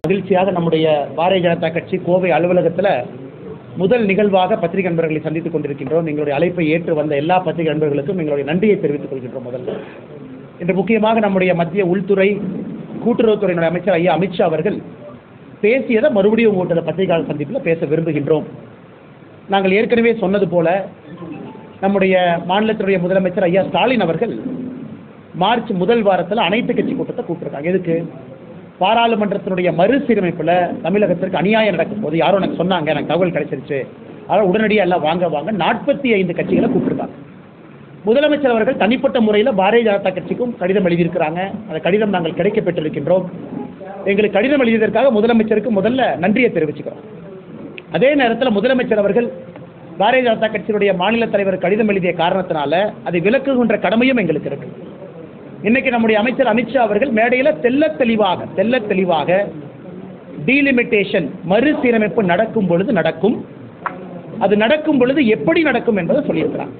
மகிழ்ச்சியாக நம்முடைய பாரதிய ஜனதா கட்சி கோவை அலுவலகத்தில் முதல் நிகழ்வாக பத்திரிகை நண்பர்களை சந்தித்துக் கொண்டிருக்கின்றோம். எங்களுடைய அழைப்பை ஏற்று வந்த எல்லா பத்திரிகை நண்பர்களுக்கும் எங்களுடைய நன்றியை தெரிவித்துக் கொள்கின்றோம். முதல்ல இன்று முக்கியமாக நம்முடைய மத்திய உள்துறை கூட்டுறவுத்துறையினுடைய அமைச்சர் ஐயா அமித்ஷா அவர்கள் பேசியதை மறுபடியும் உங்கள்கிட்ட பத்திரிகையாளர் சந்திப்பில் பேச விரும்புகின்றோம். நாங்கள் ஏற்கனவே சொன்னது போல நம்முடைய மாநிலத்தினுடைய முதலமைச்சர் ஐயா ஸ்டாலின் அவர்கள் மார்ச் முதல் வாரத்தில் அனைத்து கட்சி கூட்டத்தை கூப்பிட்டுருக்காங்க. எதுக்கு? பாராளுமன்றத்தினுடைய மறுசீரமைப்பில் தமிழகத்திற்கு அநியாயம் நடக்கும் போது யாரும் எனக்கு சொன்னாங்க, எனக்கு தகவல் கிடைச்சிருச்சு, அதனால் உடனடியாக எல்லாம் வாங்க 45 கட்சிகளை கூப்பிட்டுருக்காங்க. முதலமைச்சர் அவர்கள் தனிப்பட்ட முறையில் பாரதிய ஜனதா கட்சிக்கும் கடிதம் எழுதியிருக்கிறாங்க. அந்த கடிதம் நாங்கள் கிடைக்க பெற்றிருக்கின்றோம். எங்களுக்கு கடிதம் எழுதியதற்காக முதலமைச்சருக்கு முதல்ல நன்றியை தெரிவிச்சுக்கிறோம். அதே நேரத்தில் முதலமைச்சர் அவர்கள் பாரதிய ஜனதா கட்சியினுடைய மாநில தலைவர் கடிதம் எழுதிய காரணத்தினால அதை விளக்குகின்ற கடமையும் எங்களுக்கு இருக்கு. இன்னைக்கு நம்முடைய அமைச்சர் அமித்ஷா அவர்கள் மேடையில் தெல்ல தெளிவாக டீலிமிட்டேஷன் மறுசீரமைப்பு நடக்கும் பொழுது நடக்கும், அது நடக்கும் பொழுது எப்படி நடக்கும் என்பதை சொல்லியிருக்கிறாங்க.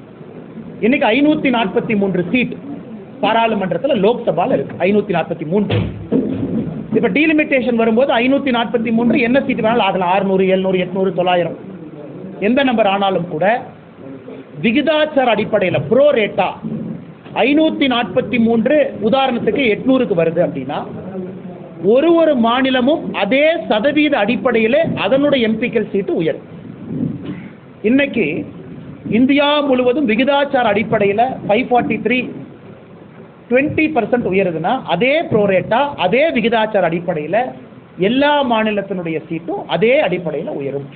இன்னைக்கு 543 சீட் பாராளுமன்றத்தில் லோக்சபாவில் இருக்கு. 543. இப்ப டீலிமிட்டேஷன் வரும்போது 543 என்ன சீட் வேணாலும் ஆகலாம். 600, 700, 800, 900 எந்த நம்பர் ஆனாலும் கூட விகிதாச்சார அடிப்படையில் ப்ரோ ரேட்டா 543 உதாரணத்துக்கு 800க்கு வருது அப்படின்னா ஒரு மாநிலமும் அதே சதவீத அடிப்படையில் அதனுடைய எம்பிக்கள் சீட்டு உயரும். இன்னைக்கு இந்தியா முழுவதும் விகிதாச்சார அடிப்படையில் 543 20% உயருதுன்னா அதே ப்ரோரேட்டா அதே விகிதாச்சார அடிப்படையில் எல்லா மாநிலத்தினுடைய சீட்டும் அதே அடிப்படையில் உயரும்.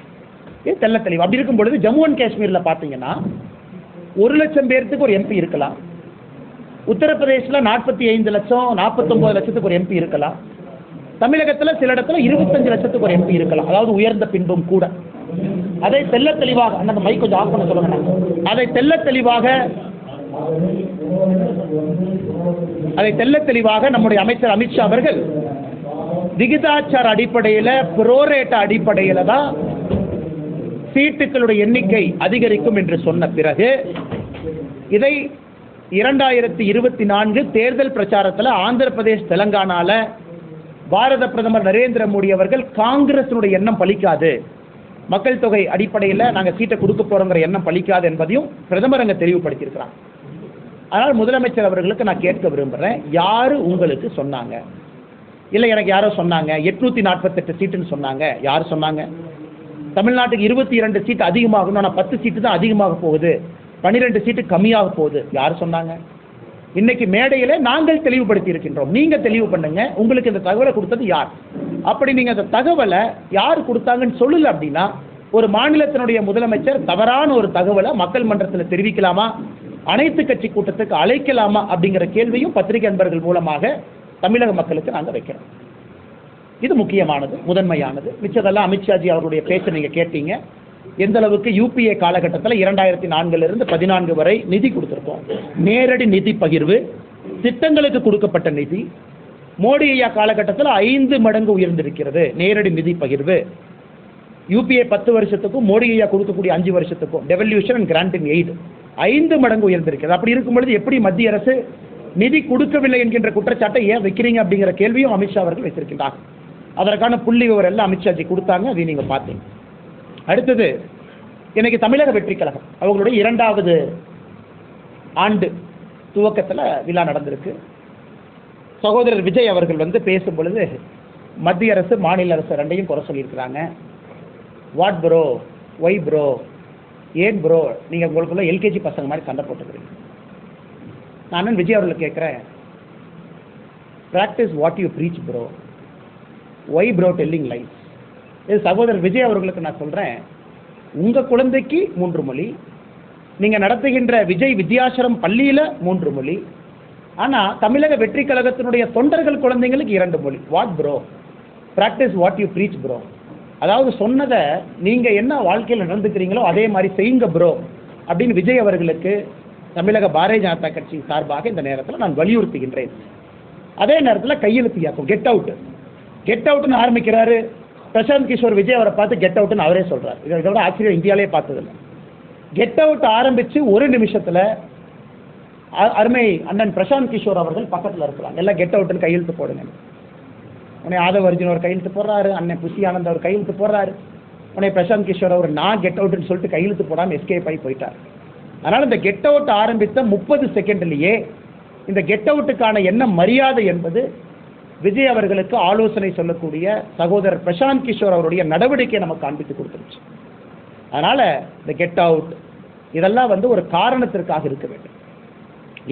இது தெல்ல தெளிவு. அப்படி இருக்கும் பொழுது ஜம்மு அண்ட் காஷ்மீரில் பார்த்தீங்கன்னா 1 லட்சம் பேருக்கு ஒரு எம்பி இருக்கலாம். உத்தரப்பிரதேசில் 45 லட்சம் 49 லட்சத்துக்கு ஒரு எம்பி இருக்கலாம். தமிழகத்தில் சில இடத்துல 25 லட்சத்துக்கு ஒரு எம்பி இருக்கலாம். அதாவது உயர்ந்த பின்பும் கூட. அதை தெல்ல தெளிவாக அந்த மைக் கொஞ்சம் ஆஃப் பண்ண சொல்லுங்க. அதை தெல்ல தெளிவாக நம்முடைய அமைச்சர் அமித்ஷா அவர்கள் விகிதாச்சார அடிப்படையில் புரோரேட்ட அடிப்படையில் தான் சீட்டுகளுடைய எண்ணிக்கை அதிகரிக்கும் என்று சொன்ன பிறகு இதை 2024 தேர்தல் பிரச்சாரத்தில் ஆந்திர பிரதேஷ் தெலங்கானால பாரத பிரதமர் நரேந்திர மோடி அவர்கள் காங்கிரசினுடைய எண்ணம் பலிக்காது, மக்கள் தொகை அடிப்படையில் நாங்கள் சீட்டை கொடுக்க போறோங்கிற எண்ணம் பலிக்காது என்பதையும் பிரதமர் அங்கே தெளிவுபடுத்தியிருக்கிறார். அதனால் முதலமைச்சர் அவர்களுக்கு நான் கேட்க விரும்புகிறேன், யாரு உங்களுக்கு சொன்னாங்க? இல்லை எனக்கு யாரோ சொன்னாங்க 848 சீட்டுன்னு சொன்னாங்க. யார் சொன்னாங்க? தமிழ்நாட்டுக்கு 22 சீட்டு அதிகமாகணும், ஆனால் 10 சீட்டு தான் அதிகமாக போகுது, 12 சீட்டு கம்மியாக போகுது. யார் சொன்னாங்க? இன்னைக்கு மேடையில் நாங்கள் தெளிவுபடுத்தி இருக்கின்றோம். நீங்க தெளிவு பண்ணுங்க, உங்களுக்கு இந்த தகவலை கொடுத்தது யார்? அப்படி நீங்க அந்த தகவலை யார் கொடுத்தாங்கன்னு சொல்லல அப்படின்னா ஒரு மாநிலத்தினுடைய முதலமைச்சர் தவறான ஒரு தகவலை மக்கள் மன்றத்தில் தெரிவிக்கலாமா, அனைத்து கட்சி கூட்டத்துக்கு அழைக்கலாமா அப்படிங்கிற கேள்வியும் பத்திரிகை நண்பர்கள் மூலமாக தமிழக மக்களுக்கு நாங்கள் வைக்கிறோம். இது முக்கியமானது, முதன்மையானது. மிச்சதெல்லாம் அமித்ஷாஜி அவருடைய பேச்சை நீங்க கேட்டீங்க. எந்த அளவுக்கு யூபிஏ காலகட்டத்தில் 2004 14 வரை நிதி கொடுத்திருக்கோம். நேரடி நிதி பகிர்வு, திட்டங்களுக்கு கொடுக்கப்பட்ட நிதி மோடி ஐயா காலகட்டத்தில் 5 மடங்கு உயர்ந்திருக்கிறது. நேரடி நிதி பகிர்வு யூபிஏ 10 வருஷத்துக்கும் மோடி ஐயா கொடுக்கக்கூடிய 5 வருஷத்துக்கும் டெவல்யூஷன் அண்ட் கிராண்டிங் எய்ட் 5 மடங்கு உயர்ந்திருக்கிறது. அப்படி இருக்கும் பொழுது எப்படி மத்திய அரசு நிதி கொடுக்கவில்லை என்கின்ற குற்றச்சாட்டை ஏன் வைக்கிறீங்க அப்படிங்கிற கேள்வியும் அமித்ஷா அவர்கள் வைத்திருக்கின்றார். அதற்கான புள்ளி விவரம் எல்லாம் அமித்ஷாஜி கொடுத்தாங்க, அதை நீங்க பார்த்தீங்க. அடுத்தது இன்னைக்கு தமிழக வெற்றி கழகம் அவங்களுடைய 2வது ஆண்டு துவக்கத்தில் விழா நடந்திருக்கு. சகோதரர் விஜய் அவர்கள் பேசும் பொழுது மத்திய அரசு மாநில அரசு ரெண்டையும் குறை சொல்லியிருக்கிறாங்க. வாட் ப்ரோ, ஒய் ப்ரோ, ஏன் ப்ரோ நீங்கள் உங்களுக்குள்ள எல்கேஜி பசங்க மாதிரி சண்டை போட்டுக்கிறீங்க. நான் விஜய் அவர்களை கேட்குறேன், practice what you preach bro, why bro telling life. இது சகோதரர் விஜய் அவர்களுக்கு நான் சொல்கிறேன், உங்கள் குழந்தைக்கு 3 மொழி, நீங்கள் நடத்துகின்ற விஜய் வித்யாசரம் பள்ளியில் 3 மொழி, ஆனால் தமிழக வெற்றி கழகத்தினுடைய தொண்டர்கள் குழந்தைங்களுக்கு 2 மொழி. What bro, practice what you preach bro. அதாவது சொன்னதை நீங்கள் என்ன வாழ்க்கையில் நடந்துக்கிறீங்களோ அதே மாதிரி செய்யுங்க ப்ரோ அப்படின்னு விஜய் அவர்களுக்கு தமிழக பாரதிய ஜனதா கட்சி சார்பாக இந்த நேரத்தில் நான் வலியுறுத்துகின்றேன். அதே நேரத்தில் கையெழுத்து இயக்கம் கெட் அவுட்னு ஆரம்பிக்கிறாரு. பிரசாந்த் கிஷோர் விஜய் அவரை பார்த்து கெட் அவுட்னு அவரே சொல்றாரு. இதோட ஆச்சரியம் இந்தியாவிலே பார்த்ததில்லை. கெட் அவுட் ஆரம்பிச்சு 1 நிமிஷத்துல அருமை அண்ணன் பிரசாந்த் கிஷோர் அவர்கள் பக்கத்தில் இருக்கிறாங்க. எல்லாம் கெட் அவுட்னு கையெழுத்து போடுங்க. உடனே ஆதவ அர்ஜுன் ஒரு கையெழுத்து போடுறாரு, அண்ணன் புஷி ஆனந்த் அவர் கையெழுத்து போடுறாரு, உடனே பிரசாந்த் கிஷோர் அவர் நான் கெட் அவுட்னு சொல்லிட்டு கையெழுத்து போடாமல் எஸ்கேப் ஆகி போயிட்டார். அதனால் இந்த கெட் அவுட் ஆரம்பித்த 30 செகண்ட்லேயே இந்த கெட் அவுட்டுக்கான என்ன மரியாதை என்பது விஜய் அவர்களுக்கு ஆலோசனை சொல்லக்கூடிய சகோதரர் பிரசாந்த் கிஷோர் அவருடைய நடவடிக்கை நமக்கு காண்பித்து கொடுத்துருச்சு. அதனால் இந்த கெட் அவுட் இதெல்லாம் வந்து ஒரு காரணத்திற்காக இருக்க வேண்டும்.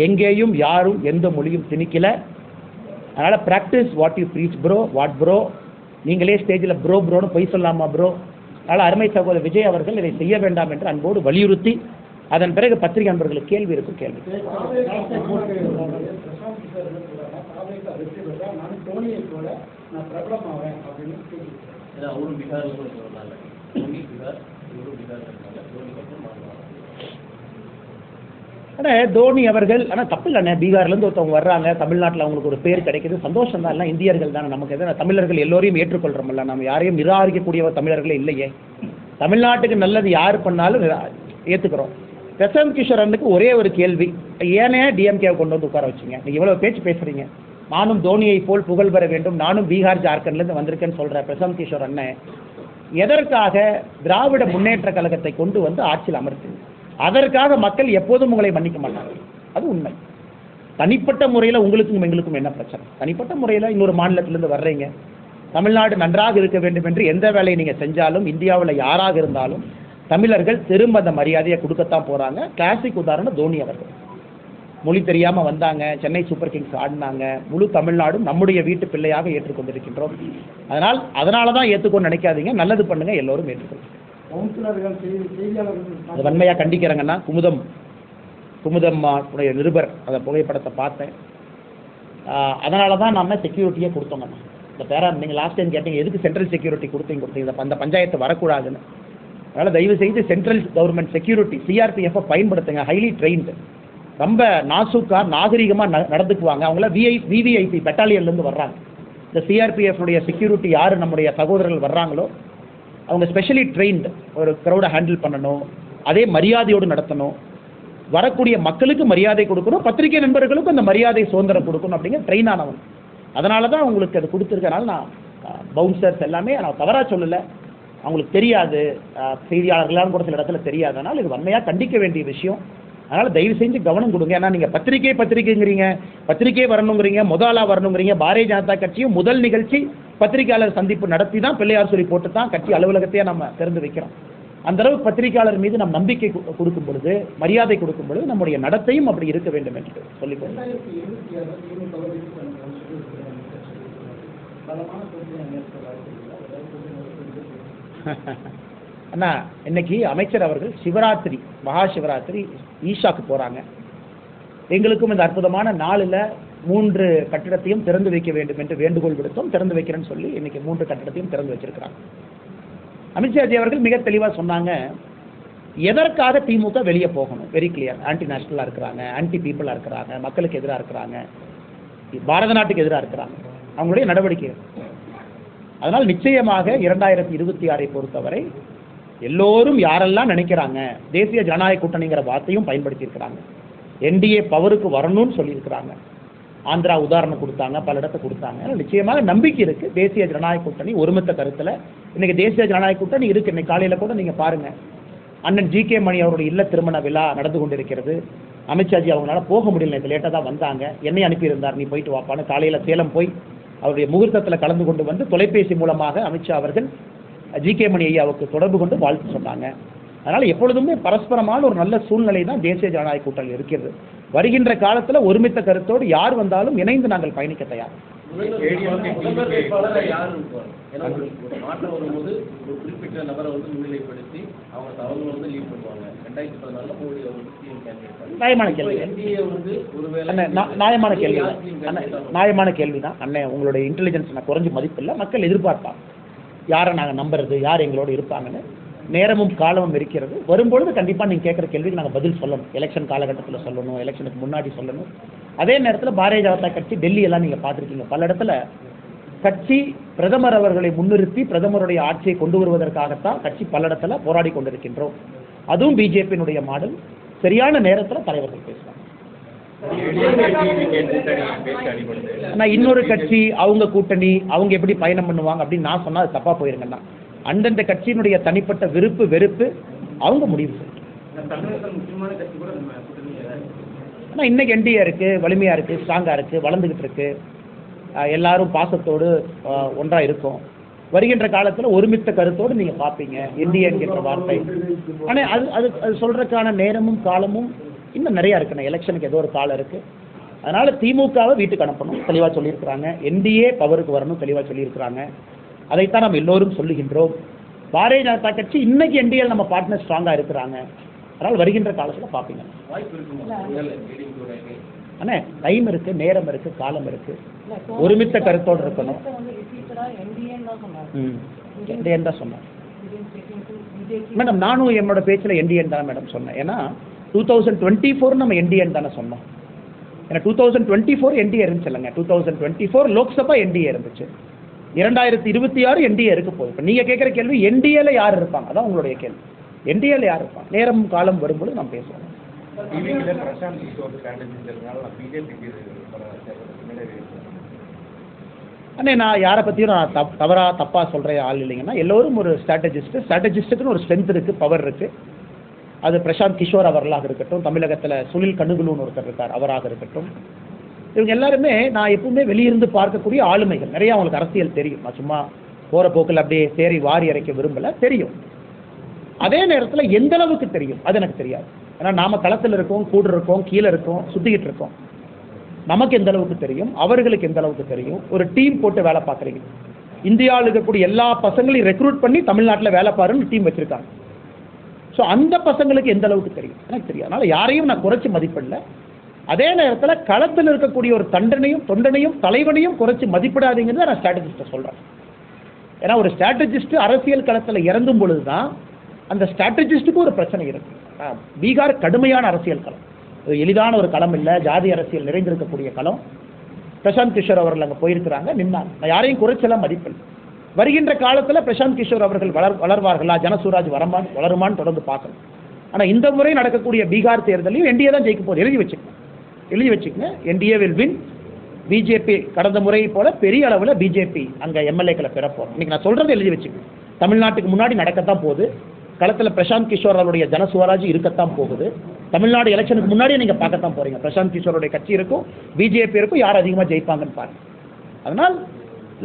எங்கேயும் யாரும் எந்த மொழியும் திணிக்கல. அதனால் practice what you preach bro, what bro, நீங்களே ஸ்டேஜில் ப்ரோன்னு பொய் சொல்லாமா ப்ரோ. அதனால் அருமை சகோதரர் விஜய் அவர்கள் இதை செய்ய வேண்டாம் என்று அன்போடு வலியுறுத்தி, அதன் பிறகு பத்திரிகை நண்பர்களுக்கு கேள்வி இருக்கும். கேள்வி ஆனால் தோனி அவர்கள், ஆனால் தப்பு இல்லைண்ணே, பீகார்லேருந்து ஒருத்தவங்க வர்றாங்க, தமிழ்நாட்டில் அவங்களுக்கு ஒரு பேர் கிடைக்குது, சந்தோஷம் தான். எல்லாம் இந்தியர்கள் தானே, நமக்கு எதாவது தமிழர்கள் எல்லோரையும் ஏற்றுக்கொள்கிறோம்ல, நம்ம யாரையும் நிராகரிக்கக்கூடிய தமிழர்களே இல்லையே. தமிழ்நாட்டுக்கு நல்லது யார் பண்ணாலும் ஏற்றுக்கிறோம். பிரசாந்த் கிஷோர் அண்ணனுக்கு ஒரே ஒரு கேள்வி, ஏனே டிஎம்கேவை கொண்டு வந்து உட்கார வச்சிங்க? நீங்கள் இவ்வளோ பேச்சு பேசுகிறீங்க, நானும் தோனியை போல் புகழ் பெற வேண்டும், நானும் பீகார் ஜார்க்கண்ட்லேருந்து வந்திருக்கேன்னு சொல்கிற பிரசாந்த் கிஷோர் அண்ணன் எதற்காக திராவிட முன்னேற்ற கழகத்தை கொண்டு வந்து ஆட்சியில் அமர்த்துங்க? அதற்காக மக்கள் எப்போதும் உங்களை மன்னிக்க மாட்டாங்க, அது உண்மை. தனிப்பட்ட முறையில் உங்களுக்கும் எங்களுக்கும் என்ன பிரச்சனை? தனிப்பட்ட முறையில் இன்னொரு மாநிலத்திலேருந்து வர்றீங்க, தமிழ்நாடு நன்றாக இருக்க வேண்டும் என்று எந்த வேலையை நீங்கள் செஞ்சாலும், இந்தியாவில் யாராக இருந்தாலும் தமிழர்கள் திரும்ப அந்த மரியாதையை கொடுக்கத்தான் போகிறாங்க. கிளாசிக் உதாரணம் தோனி அவர்கள். மொழி தெரியாமல் வந்தாங்க, சென்னை சூப்பர் கிங்ஸ் ஆடினாங்க, முழு தமிழ்நாடும் நம்முடைய வீட்டு பிள்ளையாக ஏற்றுக்கொண்டிருக்கின்றோம். அதனால தான் ஏற்றுக்கொண்டு நினைக்காதீங்க, நல்லது பண்ணுங்க, எல்லோரும் ஏற்றுக்கொள்ளுங்க. அது வன்மையாக கண்டிக்கிறேங்கன்னா, குமுதம் உடைய நிருபர் அந்த புகைப்படத்தை பார்த்தேன். அதனால தான் நம்ம செக்யூரிட்டியே கொடுத்தோங்கண்ணா. இந்த நீங்கள் லாஸ்ட் டைம் கேட்டீங்க எதுக்கு சென்ட்ரல் செக்யூரிட்டி கொடுத்தீங்க, அந்த பஞ்சாயத்து வரக்கூடாதுன்னு. அதனால் தயவு செய்து சென்ட்ரல் கவர்மெண்ட் செக்யூரிட்டி சிஆர்பிஎஃப்பை பயன்படுத்துங்க. ஹைலி ட்ரெயின்டு, ரொம்ப நாகரிகமாக நடந்துக்குவாங்க. அவங்களாம் விவிஐபி பெட்டாலியன்லேருந்து வர்றாங்க. இந்த சிஆர்பிஎஃப்னுடைய செக்யூரிட்டி யார் நம்முடைய சகோதரர்கள் வர்றாங்களோ அவங்க ஸ்பெஷலி ட்ரெயின்டு, ஒரு க்ரௌடை ஹேண்டில் பண்ணணும், அதே மரியாதையோடு நடத்தணும், வரக்கூடிய மக்களுக்கு மரியாதை கொடுக்கணும், பத்திரிகை நண்பர்களுக்கும் அந்த மரியாதை சுதந்திரம் கொடுக்கணும் அப்படிங்கிற ட்ரெயின் ஆனவங்க. அதனால தான் அவங்களுக்கு அது கொடுத்துருக்கனால நான் பவுன்சர்ஸ் எல்லாமே நான் தவறாக சொல்லலை, அவங்களுக்கு தெரியாது, செய்தியாளர்களாலும் கூட சில இடத்துல தெரியாதனால இது வன்மையாக கண்டிக்க வேண்டிய விஷயம். அதனால் தயவு செஞ்சு கவனம் கொடுங்க. ஏன்னா நீங்கள் பத்திரிகைங்கிறீங்க, பத்திரிகை வரணுங்கிறீங்க, முதலாக வரணுங்கிறீங்க. பாரதிய ஜனதா கட்சியும் முதல் நிகழ்ச்சி பத்திரிகையாளர் சந்திப்பு நடத்தி தான் பிள்ளையார் சொல்லி போட்டு தான் கட்சி அலுவலகத்தையே நம்ம திறந்து வைக்கிறோம். அந்தளவுக்கு பத்திரிகையாளர் மீது நம் நம்பிக்கை கொடுக்கும் பொழுது, மரியாதை கொடுக்கும் பொழுது நம்முடைய நடத்தையும் அப்படி இருக்க வேண்டும் என்று சொல்லிக்கொண்டு அண்ணா, இன்னைக்கு அமைச்சர் அவர்கள் சிவராத்திரி, மகா சிவராத்திரி ஈஷாக்கு போகிறாங்க. எங்களுக்கும் இந்த அற்புதமான நாளில் 3 கட்டிடத்தையும் திறந்து வைக்க வேண்டும் என்று வேண்டுகோள் விடுத்தோம். திறந்து வைக்கிறேன்னு சொல்லி இன்னைக்கு 3 கட்டிடத்தையும் திறந்து வச்சிருக்கிறாங்க. அமித்ஷாஜி அவர்கள் மிக தெளிவாக சொன்னாங்க, எதற்காக திமுக வெளியே போகணும், வெரி கிளியர். ஆன்டி நேஷனலாக இருக்கிறாங்க, ஆன்டி பீப்புளாக இருக்கிறாங்க, மக்களுக்கு எதிராக இருக்கிறாங்க, பாரத நாட்டுக்கு எதிராக இருக்கிறாங்க, அவங்களுடைய நடவடிக்கை. அதனால் நிச்சயமாக 2026 பொறுத்தவரை எல்லோரும் யாரெல்லாம் நினைக்கிறாங்க, தேசிய ஜனநாயக கூட்டணிங்கிற வார்த்தையும் பயன்படுத்தி இருக்கிறாங்க, என்டிஏ பவருக்கு வரணும்னு சொல்லியிருக்கிறாங்க. ஆந்திரா உதாரணம் கொடுத்தாங்க, பல இடத்தை கொடுத்தாங்க. நிச்சயமாக நம்பிக்கை இருக்கு. தேசிய ஜனநாயக கூட்டணி ஒருமித்த கருத்தில் இன்னைக்கு தேசிய ஜனநாயக கூட்டணி இருக்கு. இன்னைக்கு காலையில் கூட நீங்க பாருங்க, அண்ணன் ஜி.கே. மணி அவருடைய இல்ல திருமண விழா நடந்து கொண்டிருக்கிறது. அமித்ஷாஜி அவங்களால போக முடியல, நேற்று லேட்டாக தான் வந்தாங்க. என்னை அனுப்பியிருந்தார், நீ போயிட்டு வாப்பான்னு. காலையில் சேலம் போய் அவருடைய முகூர்த்தத்தில் கலந்து கொண்டு வந்து தொலைபேசி மூலமாக அமித்ஷா அவர்கள் ஜி.கே. மணி ஐயாவுக்கு தொடர்பு கொண்டு வாழ்த்து சொன்னாங்க. அதனால் எப்பொழுதுமே பரஸ்பரமான ஒரு நல்ல சூழ்நிலை தான் தேசிய ஜனநாயக கூட்டணி இருக்கிறது. வருகின்ற காலத்தில் ஒருமித்த கருத்தோடு யார் வந்தாலும் இணைந்து நாங்கள் பயணிக்க தயார். நியாயமான கேள்விதான் அண்ணன். உங்களுடைய இன்டெலிஜென்ஸ் நான் குறைஞ்சு மதிப்பில்லை. மக்கள் எதிர்பார்ப்பாங்க யாரை நாங்கள் நம்புறது, யார் எங்களோடு இருப்பாங்கன்னு. நேரமும் காலமும் இருக்கிறது. வரும்பொழுது கண்டிப்பாக நீங்கள் கேட்குற கேள்விக்கு நாங்கள் பதில் சொல்லணும். எலெக்ஷன் காலகட்டத்தில் சொல்லணும், எலெக்ஷனுக்கு முன்னாடி சொல்லணும். அதே நேரத்தில் பாரதிய ஜனதா கட்சி டெல்லியெல்லாம் நீங்கள் பார்த்துருக்கீங்க, பல இடத்துல கட்சி பிரதமர் அவர்களை முன்னிறுத்தி பிரதமருடைய ஆட்சியை கொண்டு வருவதற்காகத்தான் கட்சி பல இடத்துல போராடி கொண்டிருக்கின்றோம். அதுவும் பிஜேபியினுடைய மாடல். சரியான நேரத்தில் தலைவர்கள் பேசுவாங்க. ஆனால் இன்னொரு கட்சி அவங்க கூட்டணி அவங்க எப்படி பயணம் பண்ணுவாங்க அப்படின்னு நான் சொன்னால் அது தப்பாக போயிருங்கன்னா அந்தந்த கட்சியினுடைய தனிப்பட்ட விருப்பு வெறுப்பு அவங்க முடிவு செய்யும். ஆனால் இன்னைக்கு என்டிஏ இருக்குது, வலிமையாக இருக்குது, ஸ்ட்ராங்காக இருக்குது, வளர்ந்துக்கிட்டு இருக்கு, எல்லாரும் பாசத்தோடு ஒன்றாக இருக்கும். வருகின்ற காலத்தில் ஒருமித்த கருத்தோடு நீங்கள் பார்ப்பீங்க என்டிஏ என்கின்ற வார்த்தை. ஆனால் அது அது அது சொல்கிறதுக்கான நேரமும் காலமும் இன்னும் நிறையா இருக்குண்ணே. எலெக்ஷனுக்கு ஏதோ ஒரு காலம் இருக்குது. அதனால் திமுகவை வீட்டுக்கு அனுப்பணும் தெளிவாக சொல்லியிருக்கிறாங்க. என்டிஏ பவருக்கு வரணும் தெளிவாக சொல்லியிருக்கிறாங்க. அதைத்தான் நம்ம எல்லோரும் சொல்லுகின்றோம். பாரதிய ஜனதா கட்சி இன்னைக்கு என்டிஏ நம்ம பார்ட்னர் ஸ்ட்ராங்காக இருக்கிறாங்க. அதனால் வருகின்ற காலத்தில் பார்ப்பீங்க. அண்ணே டைம் இருக்குது, நேரம் இருக்குது, காலம் இருக்குது, ஒருமித்த கருத்தோடு இருக்கணும். என்டிஏன்னு தான் சொன்னேன் மேடம். நானும் என்னோட பேச்சில் என்டிஏன்னு தான் மேடம் சொன்னேன். ஏன்னா 2024 நம்ம என்டிஏன்னு தானே சொன்னோம். ஏன்னா 2024 என்டிஏ இருந்துச்சு இல்லைங்க. 2024 லோக்சபா என்டிஏ இருந்துச்சு. 2026 என்டிஏ இருக்க போகுது. இப்போ நீங்கள் கேட்குற கேள்வி என்டிஏல யார் இருப்பாங்க, அதான் உங்களுடைய கேள்வி. என்டிஏல யார் இருப்பாங்க? நேரம் காலம் வரும்போது நம்ம பேசுவோம். அண்ணே நான் யாரை பற்றியும் நான் தப்பாக சொல்கிற ஆள் இல்லைங்கன்னா, எல்லோரும் ஒரு ஸ்ட்ராட்டஜிஸ்ட்டுக்குன்னு ஒரு ஸ்ட்ரென்த் இருக்குது, பவர் இருக்குது. அது பிரசாந்த் கிஷோர் அவர்களாக இருக்கட்டும், தமிழகத்தில் சுனில் கண்ணுகுலுன்னு ஒருத்தர் இருக்கார் அவராக இருக்கட்டும், இவங்க எல்லாருமே நான் எப்பவுமே வெளியிருந்து பார்க்கக்கூடிய ஆளுமைகள். நிறையா அவங்களுக்கு அரசியல் தெரியும். நான் சும்மா போகிற போக்கில் அப்படியே சேரி வாரி இறைக்க விரும்பலை, தெரியும். அதே நேரத்தில் எந்த அளவுக்கு தெரியும் அது எனக்கு தெரியாது. ஏன்னா நாம் களத்தில் இருக்கோம், கூட இருக்கோம், கீழே இருக்கோம், சுற்றிக்கிட்டு இருக்கோம். நமக்கு எந்த அளவுக்கு தெரியும், அவர்களுக்கு எந்த அளவுக்கு தெரியும். ஒரு டீம் போட்டு வேலை பார்க்குறீங்க. இந்தியாவில் இருக்கக்கூடிய எல்லா பசங்களையும் ரெக்ரூட் பண்ணி தமிழ்நாட்டில் வேலை பாருன்னு டீம் வச்சுருக்காங்க. ஸோ அந்த பசங்களுக்கு எந்த அளவுக்கு தெரியும் எனக்கு தெரியும். அதனால் யாரையும் நான் குறைச்சி மதிப்பிடல. அதே நேரத்தில் களத்தில் இருக்கக்கூடிய ஒரு தொண்டனையும் தலைவனையும் குறைச்சி மதிப்பிடாதீங்கிறத நான் ஸ்ட்ராட்டஜிஸ்ட்டை சொல்கிறேன். ஏன்னா ஒரு ஸ்ட்ராட்டஜிஸ்ட் அரசியல் களத்தில் இறங்கும் பொழுது தான் அந்த ஸ்ட்ராட்டஜிஸ்ட்டுக்கு ஒரு பிரச்சனை இருக்குது. பீகார் கடுமையான அரசியல் களம், எளிதான ஒரு களம் இல்லை, ஜாதி அரசியல் நிறைந்திருக்கக்கூடிய களம். பிரசாந்த் கிஷோர் அவர்கள் அங்கே போயிருக்கிறாங்க, நின்னாங்க. நான் யாரையும் குறைச்செல்லாம் மதிப்பில்லை. வருகின்ற காலத்தில் பிரசாந்த் கிஷோர் அவர்கள் வளர்வார்களா, ஜனசுராஜ் வளருமான்னு தொடர்ந்து பார்க்கணும். ஆனால் இந்த முறை நடக்கக்கூடிய பீகார் தேர்தலையும் என்டிஏ தான் ஜெயிக்க போகுது. எழுதி வச்சுக்கங்க. NDA will win. பிஜேபி கடந்த முறை போல பெரிய அளவில் பிஜேபி அங்கே எம்எல்ஏக்களை பெறப்போம். இன்னைக்கு நான் சொல்கிறது எழுதி வச்சுக்கங்க. தமிழ்நாட்டுக்கு முன்னாடி நடக்கத்தான் போகுது. களத்தில் பிரசாந்த் கிஷோர் அவருடைய ஜனசுவராஜ் இருக்கத்தான் போகுது. தமிழ்நாடு எலெக்ஷனுக்கு முன்னாடியே நீங்கள் பார்க்கத்தான் போகிறீங்க. பிரசாந்த் கிஷோருடைய கட்சி இருக்கும், பிஜேபி இருக்கும், யார் அதிகமாக ஜெயிப்பாங்கன்னு பாருங்க. அதனால்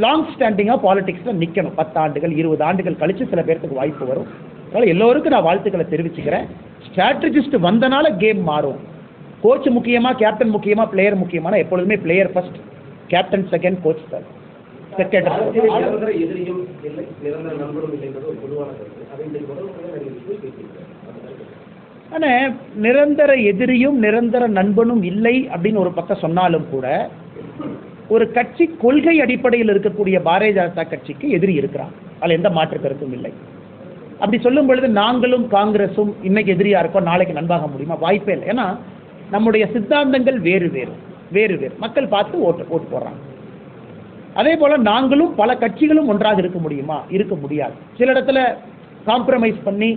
லாங் ஸ்டாண்டிங்காக பாலிடிக்ஸில் நிற்கணும். 10 ஆண்டுகள் 20 ஆண்டுகள் கழித்து சில பேர்த்துக்கு வாய்ப்பு வரும். அதனால் எல்லோருக்கும் நான் வாழ்த்துக்களை தெரிவிச்சுக்கிறேன். ஸ்ட்ராட்டஜிஸ்ட் வந்தனால கேம் மாறும். கோச் முக்கியமா, கேப்டன் முக்கியமா, பிளேயர் முக்கியமான எப்பொழுதுமே player first, captain second, coach third. ஆனால் நிரந்தர எதிரியும் நிரந்தர நண்பனும் இல்லை அப்படின்னு ஒரு பக்கம் சொன்னாலும் கூட ஒரு கட்சி கொள்கை அடிப்படையில் இருக்கக்கூடிய பாரதிய ஜனதா கட்சிக்கு எதிரி இருக்கிறான். அதில் எந்த மாற்று கருத்தும் இல்லை. அப்படி சொல்லும் பொழுது நாங்களும் காங்கிரஸும் இன்னைக்கு எதிரியா இருக்கோம், நாளைக்கு நண்பாக முடியுமா? வாய்ப்பே இல்லை. ஏன்னா நம்முடைய சித்தாந்தங்கள் வேறு வேறு மக்கள் பார்த்து ஓட்டு போடுறாங்க. அதே போல நாங்களும் பல கட்சிகளும் ஒன்றாக இருக்க முடியுமா? இருக்க முடியாது. சில இடத்துல காம்ப்ரமைஸ் பண்ணி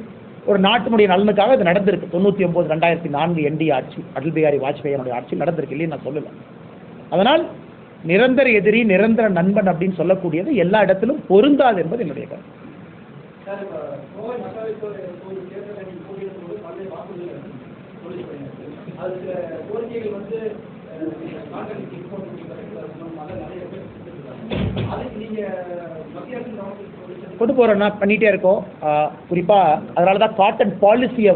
ஒரு நாட்டினுடைய நலனுக்காக இது நடந்திருக்கு. 99 2004 என்டிஏ ஆட்சி, அடல் பிஹாரி வாஜ்பாயினுடைய ஆட்சி நடந்திருக்கு இல்லைன்னு நான் சொல்லலை. அதனால் நிரந்தர எதிரி நிரந்தர நண்பன் அப்படின்னு சொல்லக்கூடியது எல்லா இடத்திலும் பொருந்தாது என்பது என்னுடைய கருத்து. கொண்டு போகிறோன்னா பண்ணிகிட்டே இருக்கோம். குறிப்பாக அதனால தான் காட்டன் பாலிசியை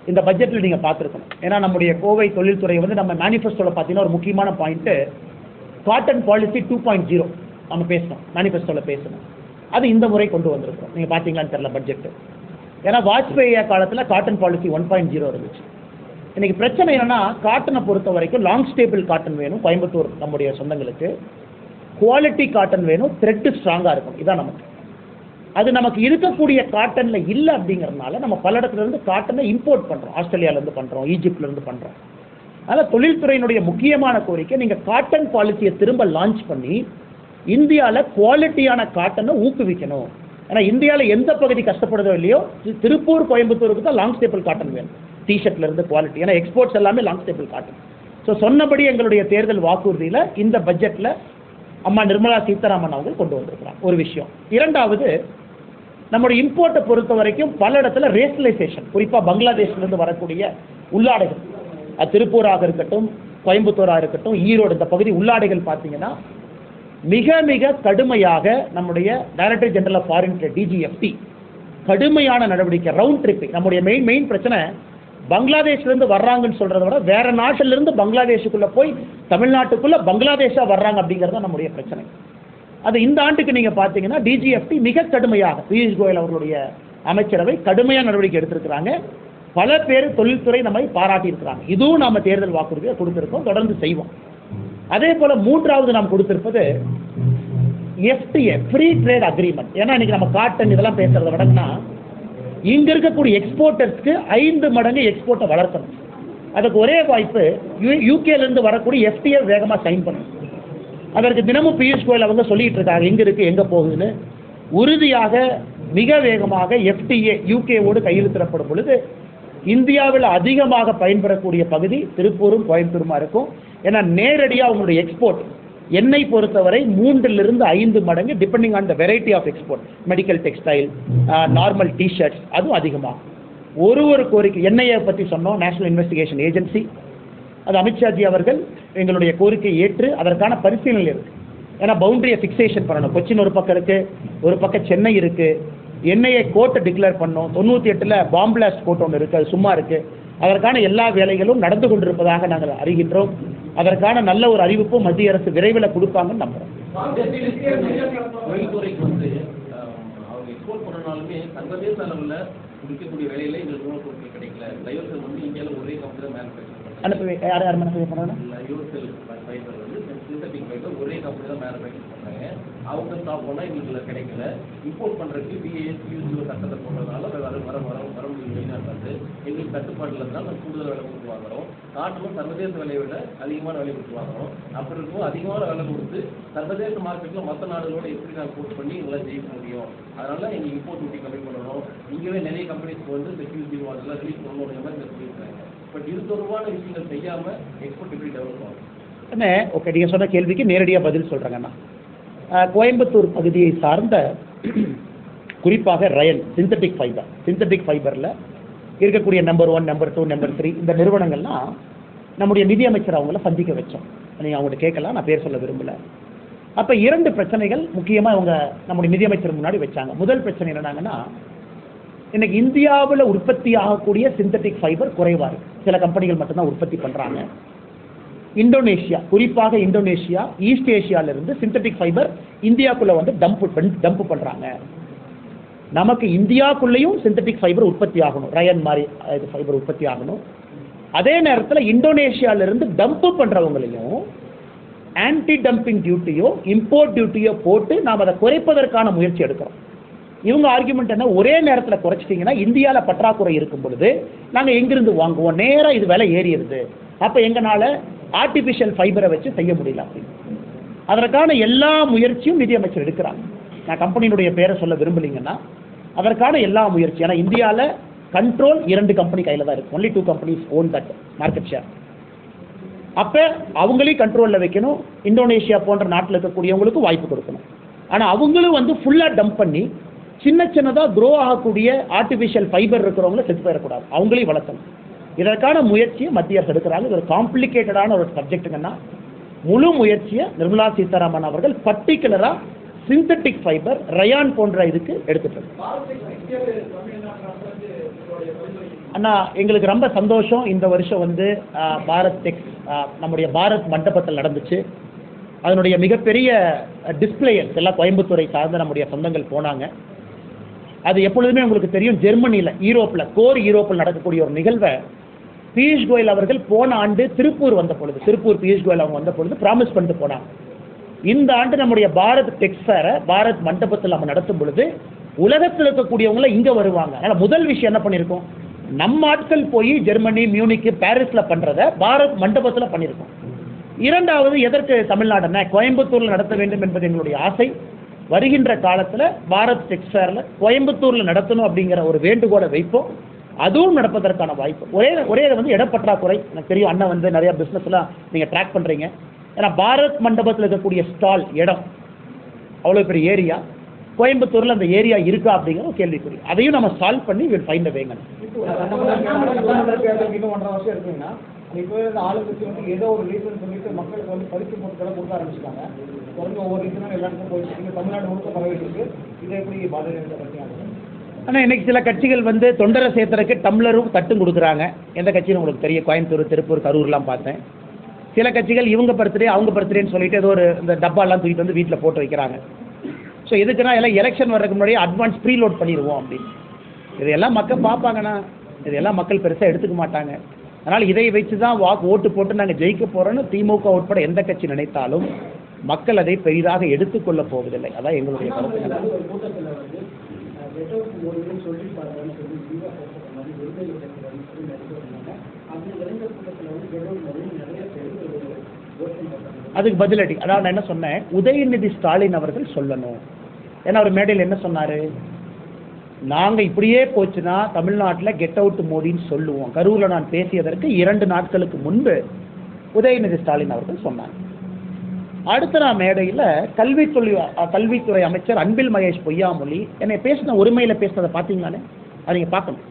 இந்த பட்ஜெட்டில் நீங்கள் பார்த்துருக்கணும். ஏன்னா நம்முடைய கோவை தொழில்துறை நம்ம மேனிஃபெஸ்டோவில் பார்த்தீங்கன்னா ஒரு முக்கியமான பாயிண்ட்டு காட்டன் பாலிசி 2.0 நம்ம பேசணும், மேனிஃபெஸ்டோவில் பேசணும். அது இந்த முறை கொண்டு வந்திருக்கோம். நீங்கள் பார்த்தீங்களான்னு தெரியல பட்ஜெட்டு. ஏன்னா வாஜ்பாய் காலத்தில் காட்டன் பாலிசி 1.0 இருந்துச்சு. இன்றைக்கி பிரச்சனை என்னென்னா காட்டனை பொறுத்த வரைக்கும் லாங் ஸ்டேபிள் காட்டன் வேணும். கோயம்புத்தூர் நம்முடைய சொந்தங்களுக்கு குவாலிட்டி காட்டன் வேணும், த்ரெட்டு ஸ்ட்ராங்காக இருக்கும். இதான் நமக்கு. அது நமக்கு இருக்கக்கூடிய காட்டனில் இல்லை அப்படிங்கிறதுனால நம்ம பல இடத்துலேருந்து காட்டனை இம்போர்ட் பண்ணுறோம். ஆஸ்திரேலியாவிலேருந்து பண்ணுறோம், ஈஜிப்ட்லேருந்து பண்ணுறோம். அதனால் தொழில்துறையினுடைய முக்கியமான கோரிக்கை நீங்கள் காட்டன் பாலிசியை திரும்ப லான்ச் பண்ணி இந்தியாவில் குவாலிட்டியான காட்டனை ஊக்குவிக்கணும். ஏன்னா இந்தியாவில் எந்த பகுதி கஷ்டப்படுதோ இல்லையோ திருப்பூர் கோயம்புத்தூருக்கு தான் லாங் ஸ்டேபிள் காட்டன் வேணும். டிஷர்ட்லேருந்து குவாலிட்டி. ஏன்னா எக்ஸ்போர்ட்ஸ் எல்லாமே லாங் ஸ்டேபிள் காட்டன். ஸோ சொன்னபடி எங்களுடைய தேர்தல் வாக்குறுதியில் இந்த பட்ஜெட்டில் அம்மா நிர்மலா சீதாராமன் அவங்க கொண்டு வந்திருக்கிறாங்க ஒரு விஷயம். இரண்டாவது, நம்முடைய இம்போர்ட்டை பொறுத்த வரைக்கும் பல இடத்துல ரேஷனலைசேஷன், குறிப்பாக பங்களாதேஷ்லேருந்து வரக்கூடிய உள்ளாடைகள், அது திருப்பூராக இருக்கட்டும், கோயம்புத்தூராக இருக்கட்டும், ஈரோடு இந்த பகுதி உள்ளாடைகள் பார்த்தீங்கன்னா மிக மிக கடுமையாக நம்முடைய director general of foreign trade DGFT கடுமையான நடவடிக்கை, ரவுண்ட் ட்ரிப்பிங். நம்முடைய மெயின் பிரச்சனை பங்களாதேஷ்லேருந்து வர்றாங்கன்னு சொல்கிறத விட வேற நாட்டிலிருந்து பங்களாதேஷுக்குள்ளே போய் தமிழ்நாட்டுக்குள்ளே பங்களாதேஷாக வர்றாங்க அப்படிங்கிறது நம்முடைய பிரச்சனை. அது இந்த ஆண்டுக்கு நீங்கள் பார்த்தீங்கன்னா டிஜிஎஃப்டி மிக கடுமையாக பியூஷ் கோயல் அவர்களுடைய அமைச்சரவை கடுமையான நடவடிக்கை எடுத்திருக்கிறாங்க. பல பேர் தொழில்துறை நம்மை பாராட்டி இருக்கிறாங்க. இதுவும் நாம் தேர்தல் வாக்குறுதியை கொடுத்துருக்கோம், தொடர்ந்து செய்வோம். அதே போல் மூன்றாவது நாம் கொடுத்திருப்பது எஃப்டிஏ, ஃப்ரீ ட்ரேட் அக்ரிமெண்ட். ஏன்னா இன்னைக்கு நம்ம காட்டன் இதெல்லாம் பேசுறத விடங்கன்னா இங்க இருக்கக்கூடிய எக்ஸ்போர்ட்டர்ஸ்க்கு 5 மடங்கு எக்ஸ்போர்ட்டை வளர்க்கணும். அதுக்கு ஒரே வாய்ப்பு யூகேலேருந்து வரக்கூடிய எஃப்டிஏ வேகமாக சைன் பண்ணணும். அதற்கு தினமும் பியூஷ் கோயல் அவங்க சொல்லிட்டு இருக்காங்க எங்க இருக்கு எங்க போகுதுன்னு. உறுதியாக மிக வேகமாக எஃப்டிஏ யூகேவோடு கையெழுத்திடப்படும் பொழுது இந்தியாவில் அதிகமாக பயன்பெறக்கூடிய பகுதி திருப்பூரும் கோயம்புத்தூருமா இருக்கும். ஏன்னா நேரடியாக அவங்களுடைய எக்ஸ்போர்ட் எண்ணெய் பொறுத்தவரை 3 to 5 மடங்கு depending on the variety of export. Medical textile, normal T-shirts, அதுவும் அதிகமாக. ஒரு கோரிக்கை எண்ணெயை பற்றி சொன்னோம், நேஷனல் இன்வெஸ்டிகேஷன் ஏஜென்சி, அது அமித்ஷாஜி அவர்கள் எங்களுடைய கோரிக்கை ஏற்று அதற்கான பரிசீலனை இருக்கு. ஏன்னா பவுண்டரியை ஃபிக்சேஷன் பண்ணணும். கொச்சின் ஒரு பக்கம் இருக்கு, ஒரு பக்கம் சென்னை இருக்கு. எண்ணெயை கோர்ட்டை டிக்ளேர் பண்ணோம். 98ல் பாம் பிளாஸ்ட் கோர்ட் ஒன்று இருக்கு, அது சும்மா இருக்கு. அதற்கான எல்லா வேலைகளும் நடந்து கொண்டிருப்பதாக நாங்கள் அறிகின்றோம். அதற்கான நல்ல ஒரு அறிவிப்பும் மத்திய அரசு விரைவில் கொடுப்பாங்கன்னு நம்புறோம். சர்வதேச அளவில் இருக்கக்கூடிய வேலையில எங்களுக்கு மூலப்பொருட்கள் கிடைக்கல. லையோசெல் வந்து இந்தியாவில் ஒரே கம்பெனி தான் மேனுஃபேக்சர் யார் மேனுஃபேக்சர் பண்ணுறாங்க? லையோசெல் ஃபைபர் வந்து சிந்தட்டிக் ஃபைபர் ஒரே கம்பெனி தான் மேனுஃபேக்சர் பண்ணுறாங்க. அவங்க ஸ்டாப் பண்ணால் எங்களுக்கு கிடைக்கல. இம்போர்ட் பண்ணுறதுக்கு பிஏஎஸ் யூஜிஓ சட்டத்தை போடுறதுனால வர முடியும். வெளிநாட்டு எங்களுக்கு கட்டுப்பாட்டில் இருந்தால் நம்ம கூடுதல் விலை கொடுத்து வாங்குறோம். காட்டணும் சர்வதேச விலையை விட அதிகமான விலை கொடுத்து வாங்குறோம். அப்படி இருக்கும் அதிகமான விலை கொடுத்து சர்வதேச மார்க்கெட்டில் மற்ற நாடுகளோட எப்படி நாங்கள் போட் பண்ணி எங்களால் ஜெயிக்க முடியும். அதனால எங்கள் இம்போர்ட் டியூட்டி கம்மி பண்ணணும். இங்கேயே நிறைய கம்பெனிஸ்க்கு வந்து செக்யூரிட்டி வாட்டர்லாம் ரிலீஸ் பண்ணணும் மாதிரி சொல்லியிருக்காங்க. பட் இது தொடர்பான விஷயங்கள் செய்யாமல் எக்ஸ்போர்ட் எப்படி டெவலப் ஆகும்? அண்ணே, ஓகே, நீங்கள் சொன்ன கேள்விக்கு நேரடியாக பதில் சொல்கிறேங்கண்ணா. கோயம்புத்தூர் பகுதியை சார்ந்த குறிப்பாக ரயன் சிந்தட்டிக் ஃபைபரில் இருக்கக்கூடிய நம்பர் 1, நம்பர் 2, நம்பர் 3 இந்த நிறுவனங்கள்லாம் நம்முடைய நிதியமைச்சர் அவங்கள சந்திக்க வச்சோம். நீங்கள் அவங்கள்ட்ட கேட்கலாம், நான் பேர் சொல்ல விரும்பலை. அப்போ 2 பிரச்சனைகள் முக்கியமாக அவங்க நம்முடைய நிதியமைச்சர் முன்னாடி வச்சாங்க. முதல் பிரச்சனை என்னன்னாங்கன்னா, இன்னைக்கு இந்தியாவில் உற்பத்தி ஆகக்கூடிய சிந்தட்டிக் ஃபைபர் குறைவாக இருக்குது. சில கம்பெனிகள் மட்டும்தான் உற்பத்தி பண்ணுறாங்க. இந்தோனேஷியா, குறிப்பாக இந்தோனேஷியா, ஈஸ்ட் ஏஷியாவிலிருந்து சிந்தட்டிக் ஃபைபர் இந்தியாவுக்குள்ளே வந்து டம்ப் பண்ணுறாங்க. நமக்கு இந்தியாவுக்குள்ளேயும் சிந்தட்டிக் ஃபைபர் உற்பத்தி ஆகணும், ரயன் மாதிரி ஃபைபர் உற்பத்தி ஆகணும். அதே நேரத்தில் இந்தோனேஷியாவிலிருந்து டம்ப் பண்ணுறவங்களையும் ஆன்டி டம்பிங் டியூட்டியோ இம்போர்ட் டியூட்டியோ போட்டு நாம் அதை குறைப்பதற்கான முயற்சி எடுக்கிறோம். இவங்க ஆர்குமெண்ட் என்ன, ஒரே நேரத்தில் குறைச்சிட்டிங்கன்னா இந்தியாவில் பற்றாக்குறை இருக்கும் பொழுது நாங்கள் எங்கிருந்து வாங்குவோம், நேராக இது விலை ஏறிடுது, அப்போ எங்களால் ஆர்டிஃபிஷியல் ஃபைபரை வச்சு செய்ய முடியல அப்படின்னு. அதற்கான எல்லா முயற்சியும் நிதியமைச்சர் எடுக்கிறாங்க. நான் கம்பெனியினுடைய பேரை சொல்ல விரும்பலைங்கன்னா அதற்கான எல்லா முயற்சி, ஏன்னா இந்தியாவில் கண்ட்ரோல் 2 கம்பெனி கையில் தான் இருக்குது. Only 2 companies own that market share. அப்போ அவங்களையும் கண்ட்ரோலில் வைக்கணும். இந்தோனேஷியா போன்ற நாட்டில் இருக்கக்கூடியவங்களுக்கு வாய்ப்பு கொடுக்கணும். ஆனால் அவங்களும் வந்து ஃபுல்லாக டம்ப் பண்ணி சின்னதாக க்ரோ ஆகக்கூடிய ஆர்டிஃபிஷியல் ஃபைபர் இருக்கிறவங்கள செத்து போயிடக்கூடாது, அவங்களையும் வளர்க்கணும். இதற்கான முயற்சியை மத்திய அரசு எடுக்கிறாங்க. இது ஒரு காம்ப்ளிகேட்டடான ஒரு சப்ஜெக்ட்டுங்கன்னா முழு முயற்சியை நிர்மலா சீதாராமன் அவர்கள் பர்டிகுலராக சிந்தட்டிக் ஃபைபர் ரயான் போன்ற இதுக்கு எடுத்துட்டு. அண்ணா, எங்களுக்கு ரொம்ப சந்தோஷம். இந்த வருஷம் வந்து பாரத் டெக்ஸ் நம்முடைய பாரத் மண்டபத்தில் நடந்துச்சு. அதனுடைய மிகப்பெரிய டிஸ்பிளேயர்ஸ் எல்லாம் கோயம்புத்தூரை சார்ந்த நம்முடைய சொந்தங்கள் போனாங்க. அது எப்பொழுதுமே உங்களுக்கு தெரியும், ஜெர்மனியில் யூரோப்பில் நடக்கக்கூடிய ஒரு நிகழ்வை பியூஷ் கோயல் அவர்கள் போன ஆண்டு திருப்பூர் பியூஷ் கோயல் அவங்க வந்த பொழுது ப்ராமிஸ் பண்ணிட்டு போனாங்க. இந்த ஆண்டு நம்முடைய பாரத் டெக்ஸ் ஃபேரை பாரத் மண்டபத்தில் நம்ம நடத்தும் பொழுது உலகத்தில் இருக்கக்கூடியவங்கள இங்கே வருவாங்க. அதனால் முதல் விஷயம் என்ன பண்ணியிருக்கோம், நம்ம ஆட்கள் போய் ஜெர்மனி, மியூனிக்கு, பாரிஸில் பண்ணுறத பாரத் மண்டபத்தில் பண்ணியிருக்கோம். இரண்டாவது, எதற்கு தமிழ்நாடுன்னா கோயம்புத்தூரில் நடத்த வேண்டும் என்பது எங்களுடைய ஆசை. வருகின்ற காலத்தில் பாரத் டெக்ஸ் ஃபேரில் கோயம்புத்தூரில் நடத்தணும் அப்படிங்கிற ஒரு வேண்டுகோளை வைப்போம். அதுவும் நடப்பதற்கான வாய்ப்பு. ஒரே வந்து இடப்பற்றாக்குறை. எனக்கு தெரியும் அண்ணன் வந்து நிறைய பிஸ்னஸ்லாம் நீங்கள் ட்ராக் பண்ணுறீங்க. ஏன்னா பாரத் மண்டபத்தில் இருக்கக்கூடிய ஸ்டால் இடம் அவ்வளோ பெரிய ஏரியா, கோயம்புத்தூரில் அந்த ஏரியா இருக்கா அப்படிங்கிற ஒரு கேள்விக்குறி. அதையும் நம்ம சால்வ் பண்ணி வில் ஃபைண்ட் அ வேங்க. இன்னும் 1.5 வருஷம் இருக்குங்கன்னா இப்போ ஆளுங்கட்சி வந்து ஏதோ ஒரு ரீசன் சொல்லிட்டு மக்களுக்கு வந்து பரிசு பொருட்களை கொடுக்க ஆரம்பிச்சிட்டாங்க. தொடர்ந்து ஒவ்வொரு ரீசனும் எல்லாத்துக்கும் போயிட்டு தமிழ்நாடு முழுக்க பரவிட்டு இருக்கு. இதை எப்படி பாதிக்க? ஆனால் இன்னைக்கு சில கட்சிகள் வந்து தொண்டரை சேர்த்துறதுக்கு டம்ளரும் தட்டும் கொடுக்குறாங்க. எந்த கட்சின்னு உங்களுக்கு தெரியும், கோயம்புத்தூர், திருப்பூர், கரூர்லாம் பார்த்தேன். சில கட்சிகள் இவங்க பர்த்டே அவங்க பர்த்டேன்னு சொல்லிட்டு ஏதோ ஒரு இந்த டப்பாலாம் தூக்கிட்டு வந்து வீட்டில் போட்டு வைக்கிறாங்க. ஸோ எதுக்குன்னா எல்லாம் எலெக்ஷன் வர்றதுக்கு முன்னாடியே அட்வான்ஸ் ப்ரீலோட் பண்ணிடுவோம் அப்படின்னு. இதெல்லாம் மக்கள் பார்ப்பாங்கன்னா இதெல்லாம் மக்கள் பெருசாக எடுத்துக்க மாட்டாங்க. அதனால் இதை வச்சு தான் ஓட்டு போட்டு நாங்கள் ஜெயிக்க போகிறோன்னு திமுக உட்பட எந்த கட்சி நினைத்தாலும் மக்கள் அதை பெரிதாக எடுத்துக்கொள்ள போவதில்லை. அதான் எங்களுடைய கருத்து. அதுக்கு பதிலடி அதான் நான் என்ன சொன்னேன், உதயநிதி ஸ்டாலின் அவர்கள் சொல்லணும். ஏன்னா அவர் மேடையில் என்ன சொன்னாரு, நாங்கள் இப்படியே போச்சுன்னா தமிழ்நாட்டில் கெட் அவுட் மோடின்னு சொல்லுவோம். கரூரில் நான் பேசியதற்கு 2 நாட்களுக்கு முன்பு உதயநிதி ஸ்டாலின் அவர்கள் சொன்னாங்க. அடுத்த நான் மேடையில் கல்வித்துறை அமைச்சர் அன்பில் மகேஷ் பொய்யாமொழி என்னை பேசின ஒருமையில் பேசினதை பார்த்தீங்களானே, அதை நீங்கள் பார்க்கணும்.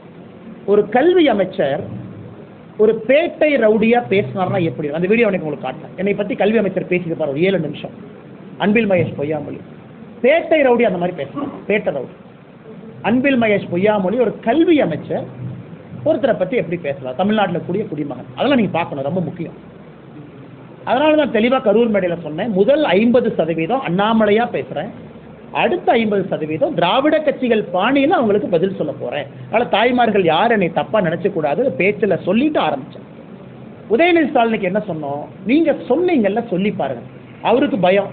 ஒரு கல்வி அமைச்சர் ஒரு பேட்டை ரவுடியா பேசினார்னா எப்படி? அந்த வீடியோ எனக்கு உங்களுக்கு காட்டினேன். என்னை பற்றி கல்வி அமைச்சர் பேசிட்டு பாரு, ஒரு 7 நிமிஷம். அன்பில் மகேஷ் பொய்யாமொழி பேட்டை ரவுடி அந்த மாதிரி பேசுறாங்க. பேட்டை ரவுடி அன்பில் மகேஷ் பொய்யாமொழி ஒரு கல்வி அமைச்சர் ஒருத்தரை பற்றி எப்படி பேசலாம், தமிழ்நாட்டில் கூடிய குடிமகன், அதெல்லாம் நீங்கள் பார்க்கணும், ரொம்ப முக்கியம். அதனால தான் தெளிவாக கரூர் மேடையில் சொன்னேன், முதல் 50% அண்ணாமலையா பேசுகிறேன், அடுத்த 50% திராவிட கட்சிகள் பாணியில் அவங்களுக்கு பதில் சொல்ல போகிறேன். அதனால் தாய்மார்கள் யார் என்னை தப்பாக நினச்சக்கூடாது, பேச்சில் சொல்லிட்டு ஆரம்பித்தேன். உதயநிதி ஸ்டாலினுக்கு என்ன சொன்னோம், நீங்கள் சொன்னீங்கல்ல சொல்லி பாருங்க. அவருக்கு பயம்,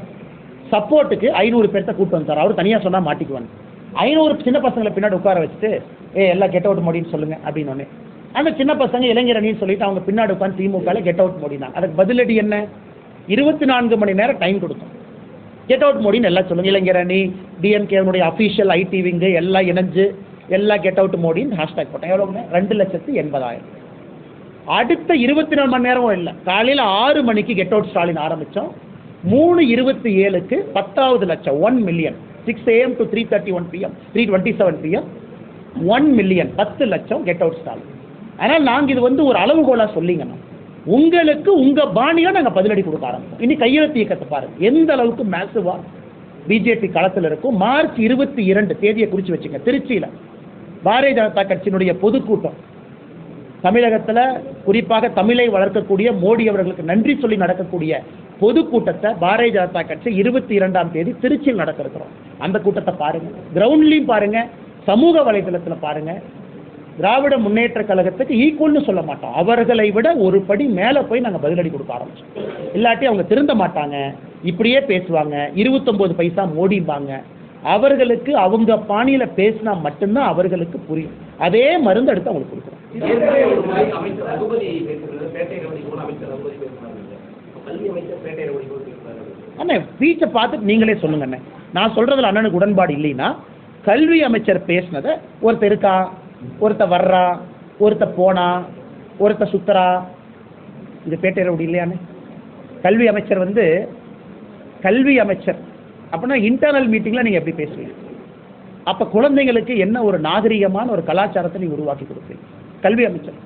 சப்போர்ட்டுக்கு 500 பேர்த்த கூட்டு வந்தார். அவர் தனியாக சொன்னால் மாட்டிக்குவாங்க. 500 சின்ன பசங்களை பின்னாடி உட்கார வச்சுட்டு எல்லாம் கெட் அவுட் மோடின்னு சொல்லுங்க அப்படின்னு ஒன்று. அந்த சின்ன பசங்க இளைஞரணின்னு சொல்லிட்டு அவங்க பின்னாடி உட்காந்து திமுக கெட் அவுட் மோடினாங்க. அதுக்கு பதிலடி என்ன, 24 மணி நேரம் டைம் கொடுத்தோம். கெட் அவுட் மோடின்னு எல்லாம் சொல்லுங்க. இளைஞரணி, டிஎம்கேனுடைய அஃபீஷியல் ஐடி விங்கு எல்லாம் இணைஞ்சு எல்லாம் கெட் அவுட் மோடின்னு ஹேஷ்டாக் போட்டேன். எவ்வளோங்க, 2,80,000. அடுத்த 24 மணி நேரமும் இல்லை, காலையில் 6 மணிக்கு கெட் அவுட் ஸ்டாலின் ஆரம்பித்தோம். 3:27க்கு 10வது லட்சம், 1 million. 6 AM to 3:31 PM, 3:27 PM, 1 million, 10 லட்சம் கெட் அவுட் ஸ்டாலின். அதனால் நாங்கள் இது வந்து ஒரு அளவுகோலாக சொல்லிங்கண்ணா, உங்களுக்கு உங்கள் பாணியாக நாங்கள் பதிலடி கொடுக்க ஆரம்பிச்சோம். இனி கையெழுத்து இயக்கத்தை பாருங்கள் எந்த அளவுக்கு மேசிவாக பிஜேபி களத்தில் இருக்கும். மார்ச் 22 தேதியை குறித்து வச்சுங்க, திருச்சியில் பாரதிய ஜனதா கட்சியினுடைய பொதுக்கூட்டம். தமிழகத்தில் குறிப்பாக தமிழை வளர்க்கக்கூடிய மோடி அவர்களுக்கு நன்றி சொல்லி நடக்கக்கூடிய பொதுக்கூட்டத்தை பாரதிய ஜனதா கட்சி 22ஆம் தேதி திருச்சியில் நடக்க இருக்கிறோம். அந்த கூட்டத்தை பாருங்க, கிரவுண்ட்லையும் பாருங்க, சமூக வலைதளத்தில் பாருங்க. திராவிட முன்னேற்ற கழகத்துக்கு ஈக்குவல்னு சொல்ல மாட்டோம், அவர்களை விட ஒரு படி மேலே போய் நாங்கள் பதிலடி கொடுக்க ஆரம்பிச்சோம். இல்லாட்டி அவங்க திருந்த மாட்டாங்க, இப்படியே பேசுவாங்க, 29 பைசா மோடிம்பாங்க. அவர்களுக்கு அவங்க பாணியில் பேசினா மட்டும்தான் அவர்களுக்கு புரியும். அதே மருந்து எடுத்து அவங்களுக்கு கொடுக்குறோம். அண்ணே ஸ்பீச்சை பார்த்துட்டு நீங்களே சொல்லுங்க அண்ணே. நான் சொல்றதுல அண்ணனுக்கு உடன்பாடு இல்லைன்னா, கல்வி அமைச்சர் பேசினதை ஒருத்தர் இருக்கா, ஒருத்த வர்றா, ஒருத்த போனா, ஒருத்த சுத்தரா, இது பேட்டை ரவுடி இல்லையானே? கல்வி அமைச்சர் வந்து கல்வி அமைச்சர் அப்படின்னா இன்டர்னல் மீட்டிங்கில் நீங்கள் எப்படி பேசுவீங்க? அப்போ குழந்தைங்களுக்கு என்ன ஒரு நாகரிகமான ஒரு கலாச்சாரத்தை நீங்கள் உருவாக்கி கொடுப்பீங்க? கல்வி அமைச்சர்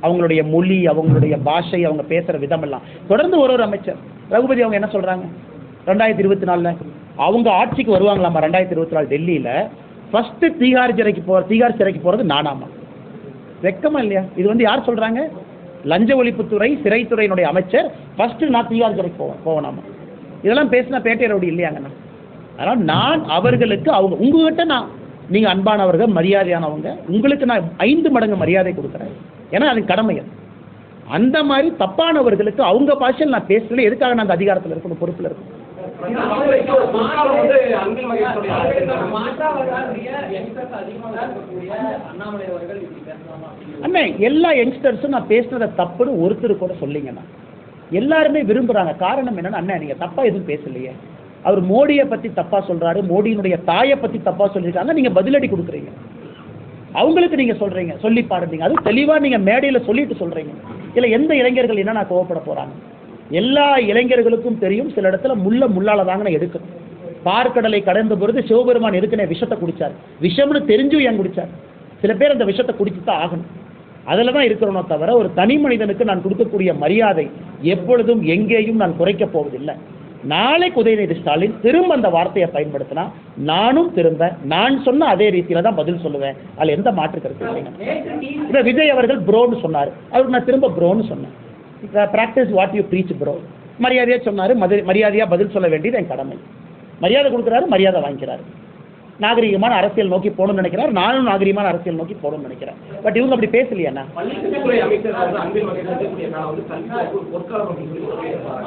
அவங்களுடைய மொழி, அவங்களுடைய பாஷை, அவங்க பேசுகிற விதமெல்லாம் தொடர்ந்து ஒரு அமைச்சர். ரகுபதி அவங்க என்ன சொல்கிறாங்க, 2024 அவங்க ஆட்சிக்கு வருவாங்களாமா. 2024 டெல்லியில் ஃபஸ்ட்டு தீகார் சிறைக்கு போகிறது நானாமா. வெக்கமா இல்லையா? இது வந்து யார் சொல்கிறாங்க? லஞ்ச ஒழிப்புத்துறை சிறைத்துறையினுடைய அமைச்சர் ஃபஸ்ட்டு நான் தீகார் சிறைக்கு போவேனாமா. இதெல்லாம் பேசினா பேட்டை ரவுடி இல்லையாங்கண்ணா. அதனால் நான் அவர்களுக்கு அவங்க உங்ககிட்ட நீங்கள் அன்பானவர்கள், மரியாதையானவங்க, உங்களுக்கு நான் 5 மடங்கு மரியாதை கொடுக்குறேன். ஏன்னா அது கடமை. அந்த மாதிரி தப்பானவர்களுக்கு அவங்க பாஷையில் நான் பேசல. எதுக்காக நான் அந்த அதிகாரத்தில் இருக்கணும், பொறுப்பில் இருக்கணும்? அண்ணே எல்லா யங்ஸ்டர்ஸும் நான் பேசுனதை தப்புன்னு ஒருத்தர் கூட சொல்லிங்கண்ணா. எல்லாருமே விரும்புகிறாங்க. காரணம் என்னன்னா, அண்ணா நீங்கள் தப்பாக எதுவும் பேசலையே, அவர் மோடியை பற்றி தப்பாக சொல்கிறாரு, மோடியினுடைய தாயை பற்றி தப்பாக சொல்லியிருக்காங்க, நீங்கள் பதிலடி கொடுக்குறீங்க. அவங்களுக்கு நீங்க சொல்றீங்க, சொல்லி பாருங்க. அது தெளிவா நீங்க மேடையில சொல்லிட்டு சொல்றீங்க. இல்ல எந்த இளைஞர்கள் என்ன நான் கோவப்பட போறாங்க? எல்லா இளைஞர்களுக்கும் தெரியும், சில இடத்துல முள்ளால தாங்க நான் எடுக்கணும். பார்க்கடலை கடந்த பொழுது சிவபெருமான் எதுக்குனே விஷத்தை குடிச்சார். விஷம்னு தெரிஞ்சும் ஏன் குடிச்சார்? சில பேர் அந்த விஷத்தை குடிச்சு தான் ஆகணும். அதில் தான் இருக்கிறோனோ தவிர ஒரு தனி மனிதனுக்கு நான் கொடுக்கக்கூடிய மரியாதை எப்பொழுதும் எங்கேயும் நான் குறைக்க போவதில்லை. நாளைக்கு உதயநிதி ஸ்டாலின் திரும்ப அந்த வார்த்தையை பயன்படுத்தினா நானும் திரும்ப நான் சொன்ன அதே ரீதியில தான் பதில் சொல்லுவேன். அதில் எந்த மாற்று கருத்து இல்லைங்க. இப்போ விஜய் அவர்கள் ப்ரோன்னு சொன்னார், அவருக்கு நான் திரும்ப ப்ரோன்னு சொன்னேன். Practice what you preach bro. மரியாதையாக சொன்னார், மரியாதையாக பதில் சொல்ல வேண்டியது என் கடமை. மரியாதை கொடுக்குறாரு, மரியாதை வாங்கிக்கிறாரு. நாகரிகமான அரசியல் நோக்கி போகணும்னு நினைக்கிறார், நானும் நாகரிகமான அரசியல் நோக்கி போகணும்னு நினைக்கிறேன். பட் இவங்க அப்படி பேசலையா?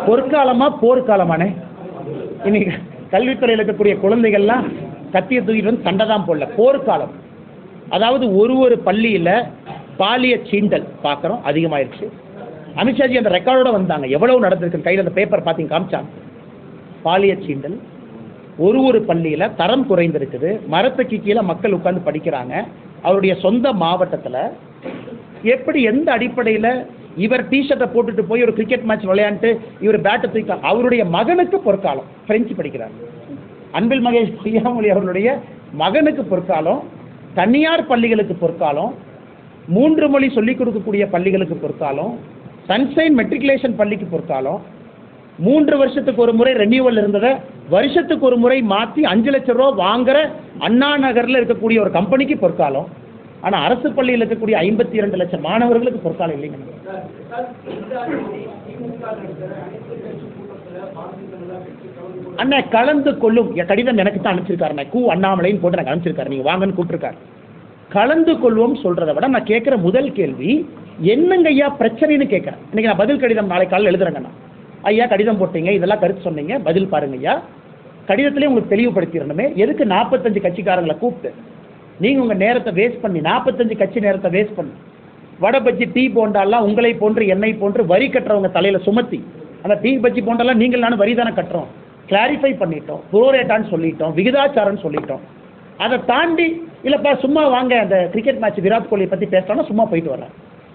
பொற்காலமா போர்க்காலமானே? இன்னைக்கு கல்வித்துறையில் இருக்கக்கூடிய குழந்தைகள்லாம் கத்திய தூக்கிட்டு வந்து சண்டை தான் போடல, போர்க்காலம். அதாவது ஒரு பள்ளியில் பாலிய சீண்டல் பார்க்குறோம் அதிகமாயிருச்சு. அமித்ஷாஜி அந்த ரெக்கார்டோட வந்தாங்க, எவ்வளவு நடந்திருக்கு கையில் அந்த பேப்பர் பார்த்தீங்க காமிச்சாங்க. பாலிய சீண்டல் ஒரு பள்ளியில் தரம் குறைந்திருக்குது, மரத்துக்கு கீழே மக்கள் உட்கார்ந்து படிக்கிறாங்க. அவருடைய சொந்த மாவட்டத்தில் எப்படி எந்த அடிப்படையில் இவர் டிஷர்ட்டை போட்டுட்டு போய் ஒரு கிரிக்கெட் மேட்ச் விளையாண்டு இவர் பேட்டை தூக்க, அவருடைய மகனுக்கு பொற்காலம், பிரெஞ்சு படிக்கிறார். அன்பில் மகேஷ் பொய்யாமொழி அவர்களுடைய மகனுக்கு பொற்காலம், தனியார் பள்ளிகளுக்கு பொற்காலம், 3 மொழி சொல்லிக் கொடுக்கக்கூடிய பள்ளிகளுக்கு பொற்காலம், சன்ஷைன் மெட்ரிகுலேஷன் பள்ளிக்கு பொற்காலம், 3 வருஷத்துக்கு ஒரு முறை ரெனியூவல் இருந்ததை வருஷத்துக்கு ஒரு முறை மாற்றி 5 லட்சம் ரூபா வாங்குற அண்ணா நகரில் இருக்கக்கூடிய ஒரு கம்பெனிக்கு பொற்காலம். ஆனால் அரசு பள்ளியில் இருக்கக்கூடிய 52 லட்சம் மாணவர்களுக்கு பொற்காலம் இல்லைங்க. அண்ணா கலந்து கொள்ளும் கடிதம் எனக்கு தான் அனுப்பிச்சிருக்காரு. அண்ணாமலைன்னு போட்டு எனக்கு அனுப்பிச்சிருக்காரு, நீங்கள் வாங்கன்னு கூப்பிட்டுருக்காரு. கலந்து கொள்வோம் சொல்றதை விட நான் கேட்குற முதல் கேள்வி என்னங்க ஐயா பிரச்சனைன்னு கேட்குறேன். இன்னைக்கு நான் பதில் கடிதம் நாளை காலையில் எழுதுறேங்கண்ணா. ஐயா கடிதம் போட்டீங்க, இதெல்லாம் கருத்து சொன்னீங்க, பதில் பாருங்க ஐயா. கடிதத்திலே உங்களுக்கு தெளிவுபடுத்திடணுமே, எதுக்கு 45 கட்சிக்காரங்களை கூப்பிட்டு நீங்கள் உங்கள் நேரத்தை வேஸ்ட் பண்ணி 45 கட்சி நேரத்தை வேஸ்ட் பண்ணி வடை பஜ்ஜி டீ போண்டாலாம் உங்களை போன்று என்னை போன்று வரி கட்டுறவங்க தலையில் சுமத்தி, அந்த டீ பஜ்ஜி போண்டாலாம் நீங்கள் நானும் வரி தானே கட்டுறோம், கிளாரிஃபை பண்ணிட்டோம், புரோரேட்டான்னு சொல்லிட்டோம், விகிதாச்சாரம்னு சொல்லிட்டோம். அதை தாண்டி இல்லைப்பா சும்மா வாங்க அந்த கிரிக்கெட் மேட்ச் விராட் கோலியை பற்றி பேசுகிறோன்னா சும்மா போயிட்டு வரேன்.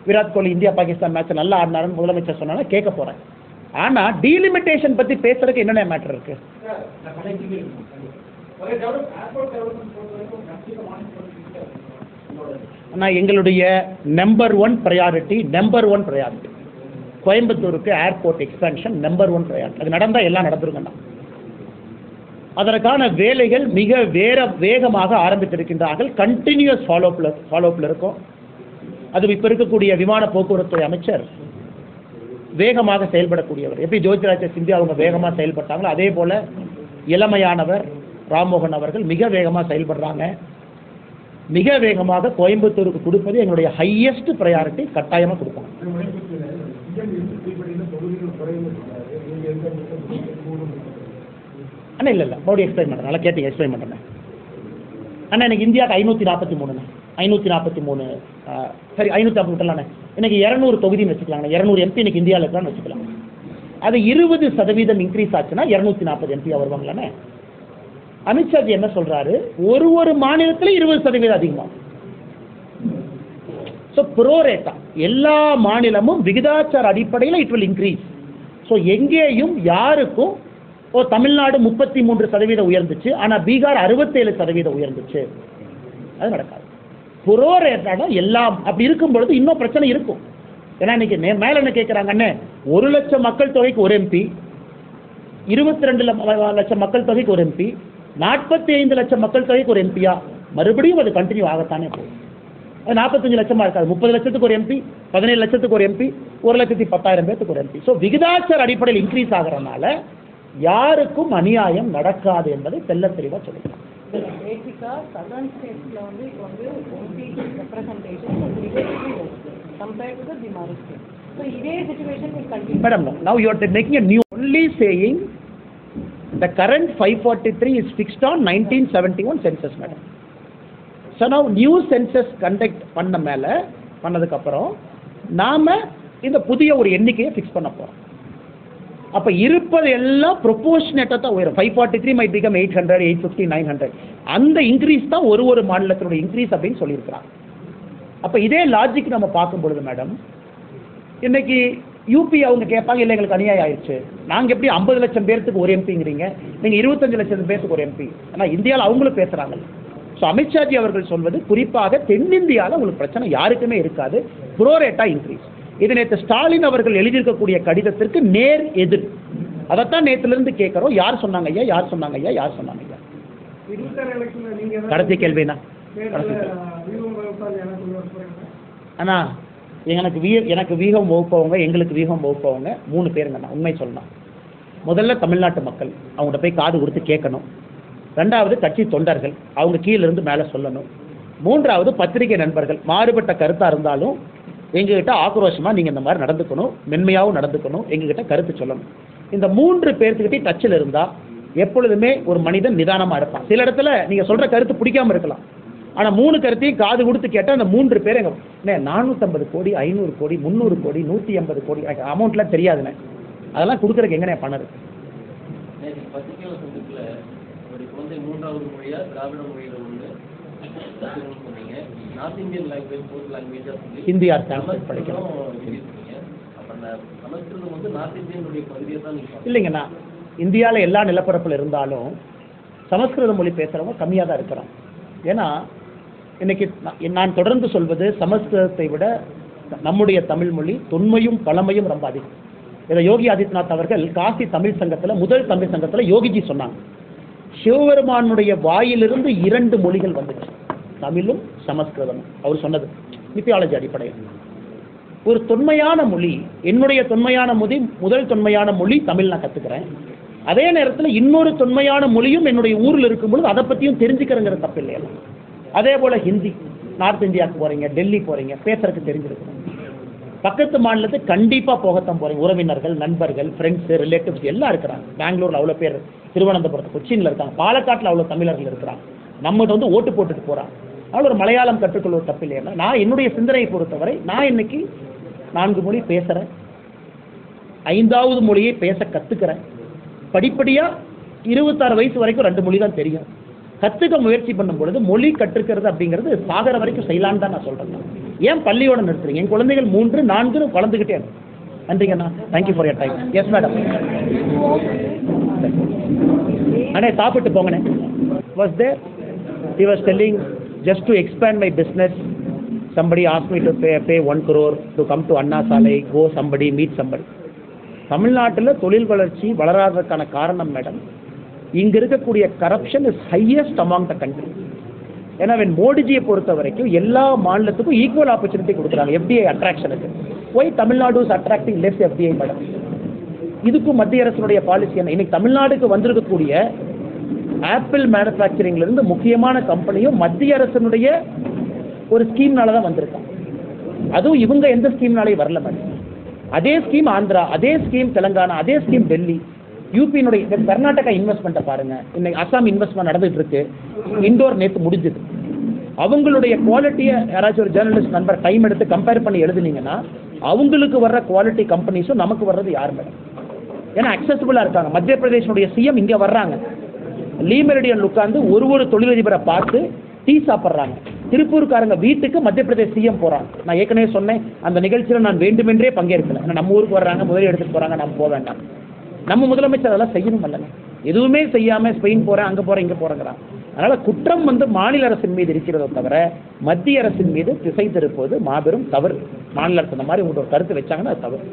விராட் கோலி இந்தியா பாகிஸ்தான் மேட்ச் நல்லா ஆடினாருன்னு முதலமைச்சர் சொன்னாலும் கேட்க போகிறேன். ஆனால் டீலிமிட்டேஷன் பற்றி பேசுறதுக்கு என்னென்ன மேட்டர் இருக்கு? ஆனால் எங்களுடைய நம்பர் ஒன் ப்ரையாரிட்டி கோயம்புத்தூருக்கு ஏர்போர்ட் எக்ஸ்பேன்ஷன் நம்பர் 1 ப்ரையாரிட்டி. அது நடந்தால் எல்லாம் நடந்துருங்கண்ணா. அதற்கான வேலைகள் மிக வேகமாக ஆரம்பித்திருக்கின்றார்கள். கண்டினியூஸ் ஃபாலோஅப்பில் இருக்கும். அது இப்போ இருக்கக்கூடிய விமான போக்குவரத்துறை அமைச்சர் வேகமாக செயல்படக்கூடியவர். எப்படி ஜோதிராஜ சிந்தியா அவங்க வேகமாக செயல்பட்டாங்களோ அதே போல் இளமையானவர் ராம்மோகன் அவர்கள் மிக வேகமாக செயல்படுறாங்க. மிக வேகமாக கோயம்புத்தூருக்கு கொடுப்பது எங்களுடைய ஹையஸ்ட் ப்ரையாரிட்டி. கட்டாயமாக கொடுப்போம். அண்ணா இல்லை மறுபடியும் எக்ஸ்பிளைன் பண்ணுறேன். நல்லா கேட்டீங்க, எக்ஸ்பிளைன் பண்ணுறேன். அண்ணா எனக்கு இந்தியாவுக்கு 543 543 சரி 550 விட்டலாண்ணே. எனக்கு 200 தொகுதின்னு வச்சுக்கலாங்கண்ணா. 200 MP எனக்கு இந்தியாவில் இருக்கான்னு வச்சுக்கலாம். அது 20% இன்க்ரீஸ் ஆச்சுன்னா 240 MP வருவாங்களாண்ணே. அமித்ஷாஜி என்ன சொல்றாரு, ஒரு மாநிலத்தில் 20% அதிகமாக. ஸோ ப்ரோரேட்டா எல்லா மாநிலமும் விகிதாச்சார அடிப்படையில் இட் வில் இன்க்ரீஸ். ஸோ எங்கேயும் யாருக்கும் தமிழ்நாடு 33% உயர்ந்துச்சு, ஆனால் பீகார் 67% உயர்ந்துச்சு. அது நடக்காது. புரோரேட்டான எல்லாம் அப்படி இருக்கும் பொழுது இன்னும் பிரச்சனை இருக்கும். ஏன்னா இன்னைக்கு மேல என்ன கேட்குறாங்கன்னு 1 லட்சம் மக்கள் தொகைக்கு ஒரு MP, 22 லட்சம் மக்கள் தொகைக்கு ஒரு MP, 45 லட்சம் மக்கள் தொகைக்கு ஒரு MP-யா மறுபடியும் அது கண்டினியூ ஆகத்தானே போகும். அது 45 லட்சமா இருக்காது. 30 லட்சத்துக்கு ஒரு MP, 17 லட்சத்துக்கு ஒரு MP, 1,10,000 பேருக்கு ஒரு MP. ஸோ விகிதாச்சார அடிப்படையில் இன்க்ரீஸ் ஆகிறதுனால யாருக்கும் அநியாயம் நடக்காது என்பதை தெல்ல தெளிவாக சொல்லுங்கள். பேசிக்காக சதர்ன் ஸ்டேட்ஸில் வந்து இப்போ வந்து MP representation compared to the Bihar state. So இதே situation will continue. Madam, now you are making a new only saying the current 543 is fixed on 1971 census, madam. So now new census conduct பண்ணதுக்கு அப்புறம் நாம இந்த புதிய ஒரு எண்ணிக்கையை fix பண்ண போறோம். அப்போ இருப்பது எல்லாம் ப்ரொபோர்ஷனேட்டாக தான் உயரும். 543 மைட் பிகம் 800, 850, 900. அந்த இன்க்ரீஸ் தான் ஒரு மாநிலத்தினுடைய இன்க்ரீஸ் அப்படின்னு சொல்லியிருக்கிறாங்க. அப்போ இதே லாஜிக் நம்ம பார்க்கும் பொழுது மேடம், இன்னைக்கு யூபி அவங்க கேட்பாங்க, இல்லை எங்களுக்கு அநியாயம் ஆயிடுச்சு, நாங்கள் எப்படி 50 லட்சம் பேர்த்துக்கு ஒரு எம்பிங்கிறீங்க, நீங்கள் 25 லட்சம் பேர்த்துக்கு ஒரு எம்பி. ஆனால் இந்தியாவில் அவங்களும் பேசுகிறாங்க. ஸோ அமித்ஷாஜி அவர்கள் சொல்வது குறிப்பாக தென்னிந்தியாவில் உங்களுக்கு பிரச்சனை யாருக்குமே இருக்காது, ப்ரோரேட்டாக இன்க்ரீஸ். இது நேற்று ஸ்டாலின் அவர்கள் எழுதியிருக்கக்கூடிய கடிதத்திற்கு நேர் எதிர். அதைத்தான் நேற்றுலேருந்து கேட்குறோம். யார் சொன்னாங்க ஐயா, யார் சொன்னாங்க ஐயா, யார் சொன்னாங்க ஐயா? கடைசி கேள்வினா அண்ணா, எனக்கு வீகம் வகுப்பவங்க, எங்களுக்கு வீகம் வகுப்பவங்க 3 பேருங்கண்ணா. உண்மை சொல்லணும், முதல்ல தமிழ்நாட்டு மக்கள் அவங்கள்ட்ட போய் காது கொடுத்து கேட்கணும். 2வது கட்சி தொண்டர்கள், அவங்க கீழிருந்து மேலே சொல்லணும். 3வது பத்திரிகை நண்பர்கள், மாறுபட்ட கருத்தாக இருந்தாலும் எங்ககிட்ட ஆக்ரோஷமாக நீங்கள் இந்த மாதிரி நடந்துக்கணும், மென்மையாகவும் நடந்துக்கணும், எங்ககிட்ட கருத்து சொல்லணும். இந்த 3 பேர்த்துக்கிட்டே டச்சில் இருந்தால் எப்பொழுதுமே ஒரு மனிதன் நிதானமாக இருப்பான். சில இடத்துல நீங்கள் சொல்கிற கருத்து பிடிக்காமல் இருக்கலாம், ஆனால் 3 கருத்தையும் காது கொடுத்து கேட்டால் அந்த 3 பேர் எங்க 450 கோடி, 500 கோடி, 300 கோடி, 180 கோடி அமௌண்ட்லாம் தெரியாதுண்ணே. அதெல்லாம் கொடுக்குறதுக்கு எங்கண்ணே பணம் இருக்கு? பத்திரிகையாளர் சங்கத்தில் ஒரு குழந்தை 3வது மொழியாக திராவிட மொழியில் ஒன்று சொன்னீங்க. நார்த் இந்தியன் லாங்குவேஜ் 4th லாங்குவேஜாக சொல்லி ஹிந்தி ஆர் சான்ஸ்கிரிட் படிக்கணும். அப்போ சமஸ்கிருதம் வந்து நார்த் இந்தியனுடைய பகுதியை தான் நீங்கள் இல்லைங்கண்ணா. இந்தியாவில் எல்லா நிலப்பரப்பில் இருந்தாலும் சமஸ்கிருத மொழி பேசுகிறவங்க கம்மியாக தான் இருக்கிறாங்க. ஏன்னா இன்னைக்கு நான் தொடர்ந்து சொல்வது, சமஸ்கிருதத்தை விட நம்முடைய தமிழ் மொழி தொன்மையும் பழமையும் ரொம்ப அதிகம். இதை யோகி ஆதித்யநாத் அவர்கள் காசி தமிழ் சங்கத்தில், முதல் தமிழ் சங்கத்தில் யோகிஜி சொன்னாங்க, சிவபெருமானுடைய வாயிலிருந்து 2 மொழிகள் வந்துச்சு, தமிழும் சமஸ்கிருதமும். அவர் சொன்னது மித்தியாலஜி அடிப்படையில். ஒரு தொன்மையான மொழி, என்னுடைய தொன்மையான மொழி, முதல் தொன்மையான மொழி தமிழ் நான் கற்றுக்கிறேன். அதே நேரத்தில் இன்னொரு தொன்மையான மொழியும் என்னுடைய ஊரில் இருக்கும்பொழுது அதை பற்றியும் தெரிஞ்சுக்கிறங்கிற தப்பு இல்லையா? அதே போல் ஹிந்தி, நார்த் இந்தியாவுக்கு போகிறீங்க, டெல்லி போகிறீங்க, பேசுறதுக்கு தெரிஞ்சிருக்கணும். பக்கத்து மாநிலத்துக்கு கண்டிப்பாக போகத்தான் போகிறீங்க. உறவினர்கள், நண்பர்கள், ஃப்ரெண்ட்ஸு, ரிலேட்டிவ்ஸ் எல்லாம் இருக்கிறாங்க. பெங்களூரில் அவ்வளோ பேர், திருவனந்தபுரத்து, கொச்சினில் இருக்காங்க, பாலக்காட்டில் அவ்வளோ தமிழர்கள் இருக்கிறாங்க. நம்மகிட்ட வந்து ஓட்டு போட்டுட்டு போகிறாங்க. அதனால் ஒரு மலையாளம் கற்றுக்கொள்ள தப்பு இல்லையா? நான் என்னுடைய சிந்தனையை பொறுத்தவரை நான் இன்னைக்கு 4 மொழி பேசுகிறேன், 5வது மொழியை பேச கற்றுக்கிறேன். படிப்படியாக 26 வயசு வரைக்கும் 2 மொழி தான் தெரியும். கற்றுக்க முயற்சி பண்ணும் பொழுது மொழி கற்றுக்கிறது அப்படிங்கிறது சாகர வரைக்கும் செய்யலான்னு தான் நான் சொல்கிறேன். ஏன் பள்ளியோட நிறுத்துறீங்க? என் குழந்தைகள் 3, 4 வளர்ந்துக்கிட்டே இருக்கு. நன்றிங்கண்ணா, thank you for your time. Yes madam. அண்ணே சாப்பிட்டு போங்கண்ணே. Was there, he was telling just to expand my business, somebody asked me to pay 1 crore to come to Anna Salai, go somebody, meet somebody. தமிழ்நாட்டில் தொழில் வளர்ச்சி வளராததுக்கான காரணம் madam, இங்கே இருக்கக்கூடிய corruption is highest among the country. ஏன்னா மோடிஜியை பொறுத்த வரைக்கும் எல்லா மாநிலத்துக்கும் ஈக்குவல் ஆப்பர்ச்சுனிட்டி கொடுக்குறாங்க எஃப்டிஐ அட்ராக்ஷனுக்கு. Why Tamil Nadu is attracting less FDI madam? இதுக்கும் மத்திய அரசினுடைய பாலிசி என்ன? இன்னைக்கு தமிழ்நாடுக்கு வந்திருக்கக்கூடிய ஆப்பிள் மேனுஃபேக்சரிங்லேருந்து முக்கியமான கம்பெனியும் மத்திய அரசினுடைய ஒரு ஸ்கீம்னால தான் வந்திருக்காங்க. அதுவும் இவங்க எந்த ஸ்கீம்னாலே வரல மேடம். அதே ஸ்கீம் ஆந்திரா, அதே ஸ்கீம் தெலுங்கானா, அதே ஸ்கீம் டெல்லி, யூபியினுடைய கர்நாடகா இன்வெஸ்ட்மெண்ட்டை பாருங்க. இன்னைக்கு அசாம் இன்வெஸ்ட்மெண்ட் நடந்துட்டு இருக்கு. இண்டோர் நேற்று முடிஞ்சது. அவங்களுடைய குவாலிட்டியை யாராச்சும் ஒரு ஜேர்னலிஸ்ட் நண்பர் டைம் எடுத்து கம்பேர் பண்ணி எழுதுனீங்கன்னா அவங்களுக்கு வர்ற குவாலிட்டி கம்பெனிஸும் நமக்கு வர்றது யார் மேடம்? ஏன்னா அக்சசிபிளாக இருக்காங்க. மத்திய பிரதேசனுடைய சிஎம் இங்கே வர்றாங்க, லீ மெரிடியன் உட்கார்ந்து ஒரு தொழிலதிபரை பார்த்து டீ சாப்பிட்றாங்க. திருப்பூர்காரங்க வீட்டுக்கு மத்திய பிரதேச சிஎம் போகிறாங்க. நான் ஏற்கனவே சொன்னேன், அந்த நிகழ்ச்சியில் நான் வேண்டுமென்றே பங்கேற்கல. ஏன்னா நம்ம ஊருக்கு வர்றாங்க, முதலில் எடுத்துகிட்டு போகிறாங்க, நம்ம போக வேண்டாம். நம்ம முதலமைச்சர் அதெல்லாம் செய்யணும் இல்லைங்க. எதுவுமே செய்யாமல் ஸ்பெயின் போகிறேன், அங்கே போகிறேன், இங்கே போகிறேங்கிறான். அதனால் குற்றம் மாநில அரசின் மீது இருக்கிறதோ தவிர மத்திய அரசின் மீது திசை திருப்பது மாபெரும் தவறு. மாநில அரசு இந்த மாதிரி உங்களோட கருத்து வச்சாங்கன்னா அது தவறு.